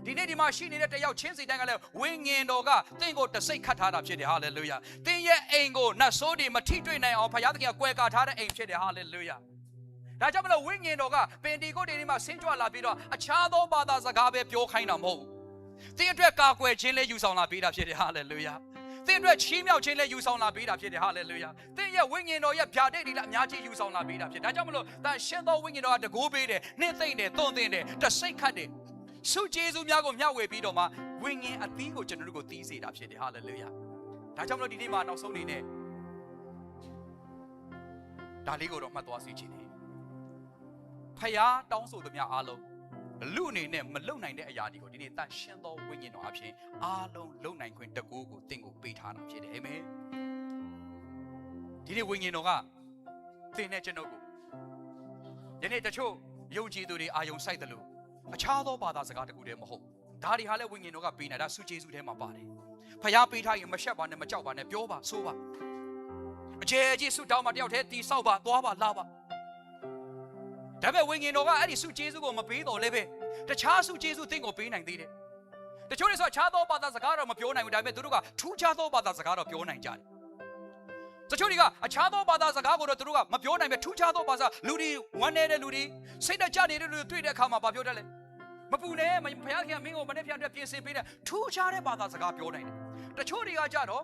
ဒီနေ့ဒီမှာရှိနေတဲ့တယောက်ချင်းစီတိုင်းကလည်းဝိညာဉ်တော်ကသင်ကိုတစိတ်ခတ်ထားတာဖြစ်တယ်ဟာလေလုယာသင်ရဲ့အိမ်ကိုနတ်ဆိုးတွေမထိတွေ့နိုင်အောင်ဖျားသခင်ကကွယ်ကာထားတဲ့အိမ်ဖြစ်တယ်ဟာလေလုယာဒါကြောင့်မလို့ဝိညာဉ်တော်ကပင်တီကိုတေဒီမှာဆင်းကြွလာပြီးတော့အခြားသောဘာသာစကားပဲပြောခိုင်းတာမဟုတ်ဘူး။သင်အတွက်ကာကွယ်ခြင်းလည်းယူဆောင်လာပေးတာဖြစ်တယ်ဟာလေလုယာ။သင်အတွက်ချီးမြှောက်ခြင်းလည်းယူဆောင်လာပေးတာဖြစ်တယ်ဟာလေလုယာ။သင်ရဲ့ဝိညာဉ်တော်ရဲ့ဗျာဒိတ်တွေလည်းအများကြီးယူဆောင်လာပေးတာဖြစ်။ဒါကြောင့်မလို့တန်ရှင်းသောဝိညာဉ်တော်ကတကိုးပေးတယ်၊နှိမ့်သိမ့်တယ်၊သွန်သင်တယ်၊တစိတ်ခတ်တယ်။ဆုကျေးဇူးများကိုမျှဝေပြီးတော့မှဝိညာဉ်အသီးကိုကျွန်တော်တို့ကိုသီးစေတာဖြစ်တယ်ဟာလေလုယာ။ဒါကြောင့်မလို့ဒီနေ့မှာနောက်ဆုံးအနေနဲ့ဒါလေးကိုတော့မှတ်သွားစေချင်တယ်ဖယားတောင်းဆိုသမျှအားလုံးလူအနေနဲ့မလုံနိုင်တဲ့အရာတွေကိုဒီနေ့တန်ရှင်းသောဝိညာဉ်တော်အဖြစ်အားလုံးလုံနိုင်ခွင့်တကူကိုသင်ကိုပေးထားတာဖြစ်တယ်အာမင်ဒီနေ့ဝိညာဉ်တော်ကသင်နဲ့ကျွန်တော်ကိုယနေ့တချို့ယုံကြည်သူတွေအာယုံစိုက်တယ်လို့အခြားသောဘာသာစကားတကူတည်းမဟုတ်ဒါတွေဟာလည်းဝိညာဉ်တော်ကပေးနေတာဆုကျေးဇူးထဲမှာပါတယ်ဖယားပေးထားရင်မရှက်ပါနဲ့မကြောက်ပါနဲ့ပြောပါဆိုပါအကျယ်ကြီးဆုတောင်းမှတယောက်တည်းတီဆောက်ပါသွားပါလာပါဒါပေမဲ့ဝိညာဉ်တော်ကအဲ့ဒီဆုကျေးဇူးကိုမပေးတော့လည်းပဲတခြားဆုကျေးဇူးသင်ကိုပေးနိုင်သေးတယ်တချို့တွေဆိုအခြားသောဘာသာစကားတော့မပြောနိုင်ဘူးဒါပေမဲ့သူတို့ကထူးခြားသောဘာသာစကားတော့ပြောနိုင်ကြတယ်တချို့တွေကအခြားသောဘာသာစကားကိုတော့သူတို့ကမပြောနိုင်ပဲထူးခြားသောဘာသာလူတွေဝမ်းနေတဲ့လူတွေစိတ်တကြနေတဲ့လူတွေတွေ့တဲ့အခါမှာပြောတတ်လဲမပူနဲ့ဘုရားခင်မင်းကိုမနေ့ပြန်အတွက်ပြင်ဆင်ပေးတဲ့ထူးခြားတဲ့ဘာသာစကားပြောနိုင်တယ်တချို့တွေကကြတော့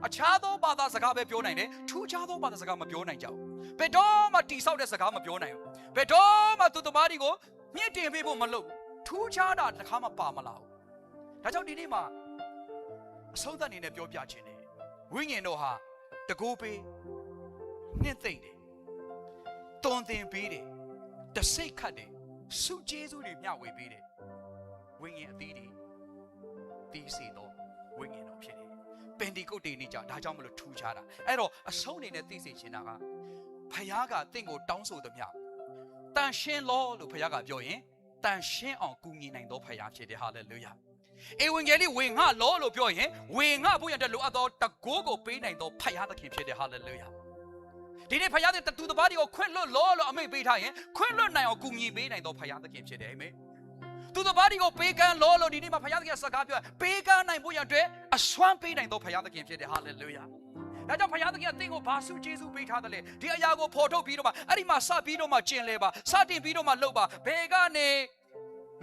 အခြားသောဘာသာစကားပဲပြောနိုင်တယ်ထူးခြားသောဘာသာစကားမပြောနိုင်ကြဘူးဘယ်တော့မှတိဆောက်တဲ့စကားမပြောနိုင်ဘူးဘယ်တော့မှသူတမားတွေကိုမြင့်တင်ပေးဖို့မလုပ်ထူးခြားတာတစ်ခါမှပါမလာဘူးဒါကြောင့်ဒီနေ့မှာအဆုံးသတ်အနေနဲ့ပြောပြခြင်းတယ်ဝိညာဉ်တော်ဟာတကိုးပေးနှင့်သိမ့်တယ်တွန်သင်ပေးတယ်တစိတ်ခတ်တယ်ဆုကျေးဇူးတွေမျှဝေပေးတယ်ဝိညာဉ်အသီးတွေတီးစေတော့ဝိညာဉ်တော်ဖြစ်တယ်ပင်ဒီကုတ်တေနေကြဒါကြောင့်မလို့ထူခြားတာအဲ့တော့အဆုံးအနေနဲ့သိစေချင်တာကဖယားကတင့်ကိုတောင်းဆိုသမျှတန်ရှင်းလို့ဖယားကပြောရင်တန်ရှင်းအောင်ကူညီနိုင်သောဖယားဖြစ်တယ်ဟာလေလုယာဧဝံဂေလိဝေငှလို့ပြောရင်ဝေငှဖို့ရတဲ့လိုအပ်သောတကိုးကိုပေးနိုင်သောဖယားသခင်ဖြစ်တယ်ဟာလေလုယာဒီနေ့ဖယားတဲ့သူတစ်ပါးတွေကိုခွင့်လွတ်လို့အမိန့်ပေးထားရင်ခွင့်လွတ်နိုင်အောင်ကူညီပေးနိုင်သောဖယားသခင်ဖြစ်တယ်အာမင်သူတစ်ပါးတွေကိုပေးကမ်းလို့ဒီနေ့မှာဖယားသခင်စကားပြောပေးကမ်းနိုင်ဖို့ရတဲ့အစွမ်းပေးနိုင်သောဖယားသခင်ဖြစ်တယ်ဟာလေလုယာဒါကြောင့်ဖယားသခင်ကသင်ကိုဘာဆုကျေးဇူးပေးထားတယ်လဲဒီအရာကိုဖော်ထုတ်ပြီးတော့မှအဲ့ဒီမှာစပြီးတော့မှကျင်လဲပါစတင်ပြီးတော့မှလုပ်ပါဘယ်ကနေ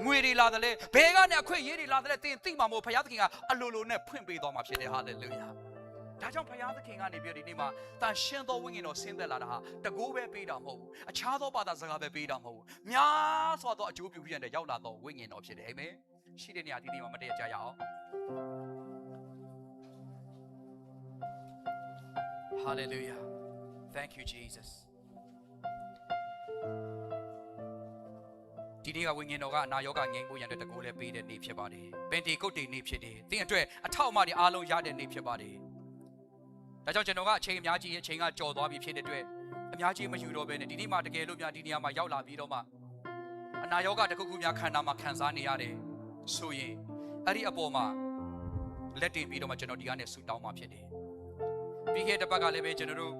ငွေတွေလာတယ်လေဘဲကနေအခွင့်ရေးတွေလာတယ်တင်သိမှာမို့ဘုရားသခင်ကအလိုလိုနဲ့ဖွင့်ပေးတော်မှာဖြစ်တယ်ဟာလေလုယာဒါကြောင့်ဘုရားသခင်ကနေပြီးဒီနေ့မှာတန်ရှင်းသောဝိညာဉ်တော်ဆင်းသက်လာတာဟာတကိုးပဲပေးတာမဟုတ်ဘူးအခြားသောဘာသာစကားပဲပေးတာမဟုတ်ဘူးများစွာသောအကျိုးပြုပြန်တဲ့ရောက်လာသောဝိညာဉ်တော်ဖြစ်တယ်အာမင်ရှိတဲ့နေရာဒီနေ့မှာမတည့်ကြရအောင် Hallelujah Thank you Jesus ဒီနေ့ကဝိညာဉ်တော်ကအနာရောဂါငြိမ်းဖို့ရန်အတွက်တကိုးလည်းပေးတဲ့နေ့ဖြစ်ပါတယ်ပင်တီကုတ်တီနေ့ဖြစ်တယ်သင်အတွက်အထောက်အမတွေအားလုံးရတဲ့နေ့ဖြစ်ပါတယ်ဒါကြောင့်ကျွန်တော်ကအချိန်အများကြီးအချိန်ကကြော်သွားပြီဖြစ်တဲ့အတွက်အများကြီးမယူတော့ဘဲနဲ့ဒီနေ့မှတကယ်လို့များဒီနေရာမှာရောက်လာပြီးတော့မှအနာရောဂါတစ်ခုခုများခန္ဓာမှာခံစားနေရတယ်ဆိုရင်အဲ့ဒီအပေါ်မှာလက်တင်ပြီးတော့မှကျွန်တော်ဒီကနေဆူတောင်းမှဖြစ်တယ်ပြီးခဲ့တဲ့ဘက်ကလည်းပဲကျွန်တော်တို့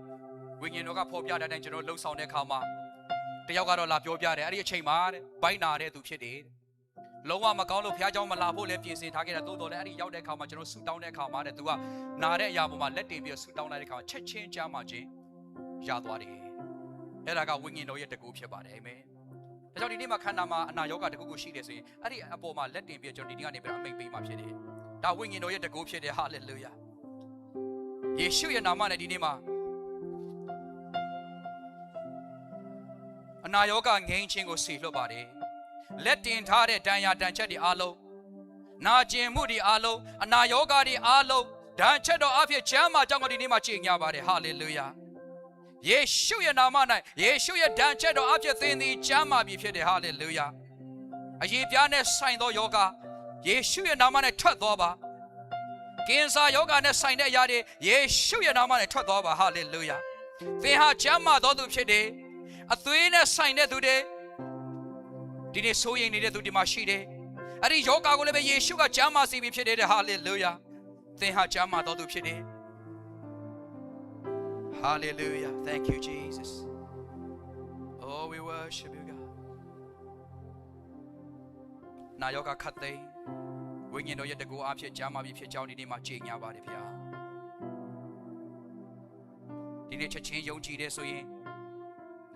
ဝိညာဉ်တော်ကဖော်ပြတဲ့အတိုင်းကျွန်တော်လှုပ်ဆောင်တဲ့အခါမှာတယောက်ကတော့လာပြောပြတယ်အဲ့ဒီအချိန်မှာတဲ့ဘိုင်းနာတဲ့သူဖြစ်တယ်လုံးဝမကောင်းလို့ဖျားเจ้าမလာဖို့လည်းပြင်ဆင်ထားခဲ့တာတိုးတော်လည်းအဲ့ဒီရောက်တဲ့အခါမှာကျွန်တော်ဆူတောင်းတဲ့အခါမှာတဲ့သူကနာတဲ့အရာပေါ်မှာလက်တင်ပြီးဆူတောင်းလိုက်တဲ့အခါမှာချက်ချင်းကြားမှချင်းရသွားတယ်အဲ့ဒါကဝိညာဉ်တော်ရဲ့တကူဖြစ်ပါတယ်အာမင်ဒါကြောင့်ဒီနေ့မှာခန္ဓာမှာအနာရောဂါတကူကိုရှိတယ်ဆိုရင်အဲ့ဒီအပေါ်မှာလက်တင်ပြီးကျွန်တော်ဒီနေ့ကနေပြီးအမိန့်ပေးမှဖြစ်တယ်ဒါဝိညာဉ်တော်ရဲ့တကူဖြစ်တယ်ဟာလေလုယာယေရှုရဲ့နာမနဲ့ဒီနေ့မှာအနာရောဂါငြိမ်းခြင်းကိုဆေလွှတ်ပါတယ်လက်တင်ထားတဲ့တန်ရာတန်ချက်တွေအားလုံးနာကျင်မှုတွေအားလုံးအနာရောဂါတွေအားလုံးဒဏ်ချက်တော်အဖြစ်ချမ်းသာကြောင်းကိုဒီနေ့မှာကြေညာပါတယ်ဟာလေလုယာယေရှုရဲ့နာမ၌ယေရှုရဲ့ဒဏ်ချက်တော်အဖြစ်သင်သည်ချမ်းသာပြီဖြစ်တယ်ဟာလေလုယာအရေးပြားနဲ့ဆိုင်သောယောဂယေရှုရဲ့နာမ၌ထွက်သွားပါကင်ဆာယောဂနဲ့ဆိုင်တဲ့အရာတွေယေရှုရဲ့နာမနဲ့ထွက်သွားပါဟာလေလုယာသင်ဟာချမ်းသာသောသူဖြစ်တယ်အသွေးနဲ့ဆိုင်တဲ့သူတွေဒီနေ့ဆိုရင်နေတဲ့သူဒီမှာရှိတယ်အဲ့ဒီယောဂကိုလည်းပဲယေရှုကချမ်းသာစေပြီဖြစ်တယ်ဟာလေလုယာသင်ဟာချမ်းသာသောသူဖြစ်တယ် Hallelujah thank you Jesus oh we worship you God နာယောဂခတ်သိမ်းဝိညာဉ်တော်ရဲ့တကူအဖြစ်ချမ်းသာပြီဖြစ်ကြောင်းဒီနေ့မှာကြေညာပါတယ်ဗျာဒီနေ့ချက်ချင်းယုံကြည်တဲ့ဆိုရင်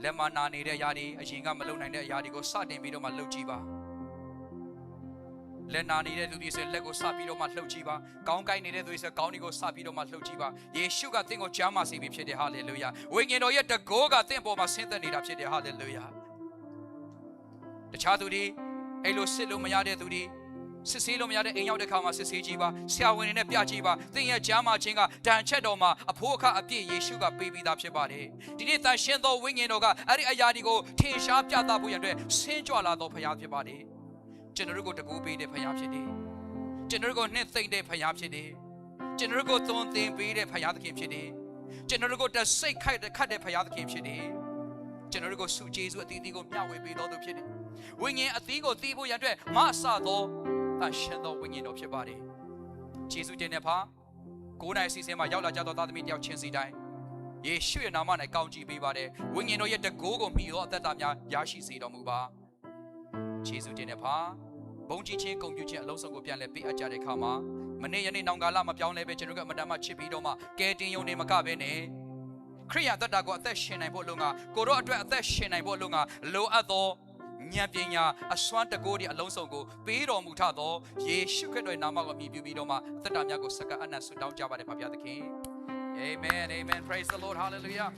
လက်မနာနေတဲ့အရာတွေအရင်ကမလုပ်နိုင်တဲ့အရာတွေကိုစတင်ပြီးတော့မှလှုပ်ကြည့်ပါလက်နာနေတဲ့သူတွေဆိုလက်ကိုစပြီးတော့မှလှုပ်ကြည့်ပါကောင်းကိုင်းနေတဲ့သူတွေဆိုကောင်းတွေကိုစပြီးတော့မှလှုပ်ကြည့်ပါယေရှုကသင်ကိုချမ်းသာစေပြီဖြစ်တယ်ဟာလေလုယာဝိညာဉ်တော်ရဲ့တကိုးကသင်ပေါ်မှာဆင်းသက်နေတာဖြစ်တယ်ဟာလေလုယာတခြားသူတွေအဲ့လိုစစ်လို့မရတဲ့သူတွေစစ်ဆေးလို့မရတဲ့အိမ်ရောက်တဲ့ခါမှာစစ်ဆေးကြည့်ပါဆရာဝန်တွေနဲ့ပြကြည့်ပါသင်ရဲ့ချမ်းသာခြင်းကတန်ချက်တော်မှာအဖို့အခအပြည့်ယေရှုကပေးပြီးသားဖြစ်ပါတယ်ဒီနေ့တန်ရှင်းသောဝိညာဉ်တော်ကအဲ့ဒီအရာတွေကိုထင်ရှားပြသဖို့ရတဲ့ဆင်းကြွလာသောဖခင်ဖြစ်ပါတယ်ကျွန်တော်တို့ကိုတကူပေးတဲ့ဖခင်ဖြစ်တယ်ကျွန်တော်တို့ကိုနှစ်သိမ့်တဲ့ဖခင်ဖြစ်တယ်ကျွန်တော်တို့ကိုသွန်သင်ပေးတဲ့ဖခင်သခင်ဖြစ်တယ်ကျွန်တော်တို့ကိုတစိတ်ခိုက်ခတ်တဲ့ဖခင်သခင်ဖြစ်တယ်ကျွန်တော်တို့ကိုစုကျေးဇူးအသီးသီးကိုမျှဝေပေးတော်သူဖြစ်တယ်ဝိညာဉ်အသီးကိုသိဖို့ရတဲ့မဆသောတန်ရှင်းသောဝိညာဉ်တော်ဖြစ်ပါတယ်ယေရှုတင်တဲ့ဖာ9နိုင်စီစဉ်မှာရောက်လာကြသောသားသမီးတယောက်ချင်းစီတိုင်းယေရှုရဲ့နာမ၌ကောင်းချီးပေးပါတယ်ဝိညာဉ်တော်ရဲ့တကိုးကိုမြည်သောအသက်တာများရရှိစေတော်မူပါယေရှုတင်တဲ့ဖာဘုန်းကြီးချင်းဂုဏ်ပြုခြင်းအလုံးစုံကိုပြန်လည်ပေးအပ်ကြတဲ့အခါမှာမနေ့ယနေ့နောင်ကာလမပြောင်းလဲပဲကျွန်တော်တို့ကအမတန်မှချစ်ပြီးတော့မှကဲတင်ယုံနေမကပဲနဲ့ခရိယာတတ်တာကိုအသက်ရှင်နိုင်ဖို့လုံကကိုတို့အတွက်အသက်ရှင်နိုင်ဖို့လုံကလိုအပ်သောဉာဏ်ပညာအစွမ်းတကိုးတွေအလုံးစုံကိုပေးတော်မူထသောယေရှုခရစ်တော်ရဲ့နာမကိုအမည်ပြုပြီးတော့မှသက်တာများကိုစက္ကအနတ်ဆုတောင်းကြပါတယ်ဖခင်သခင် Amen Amen Praise the Lord Hallelujah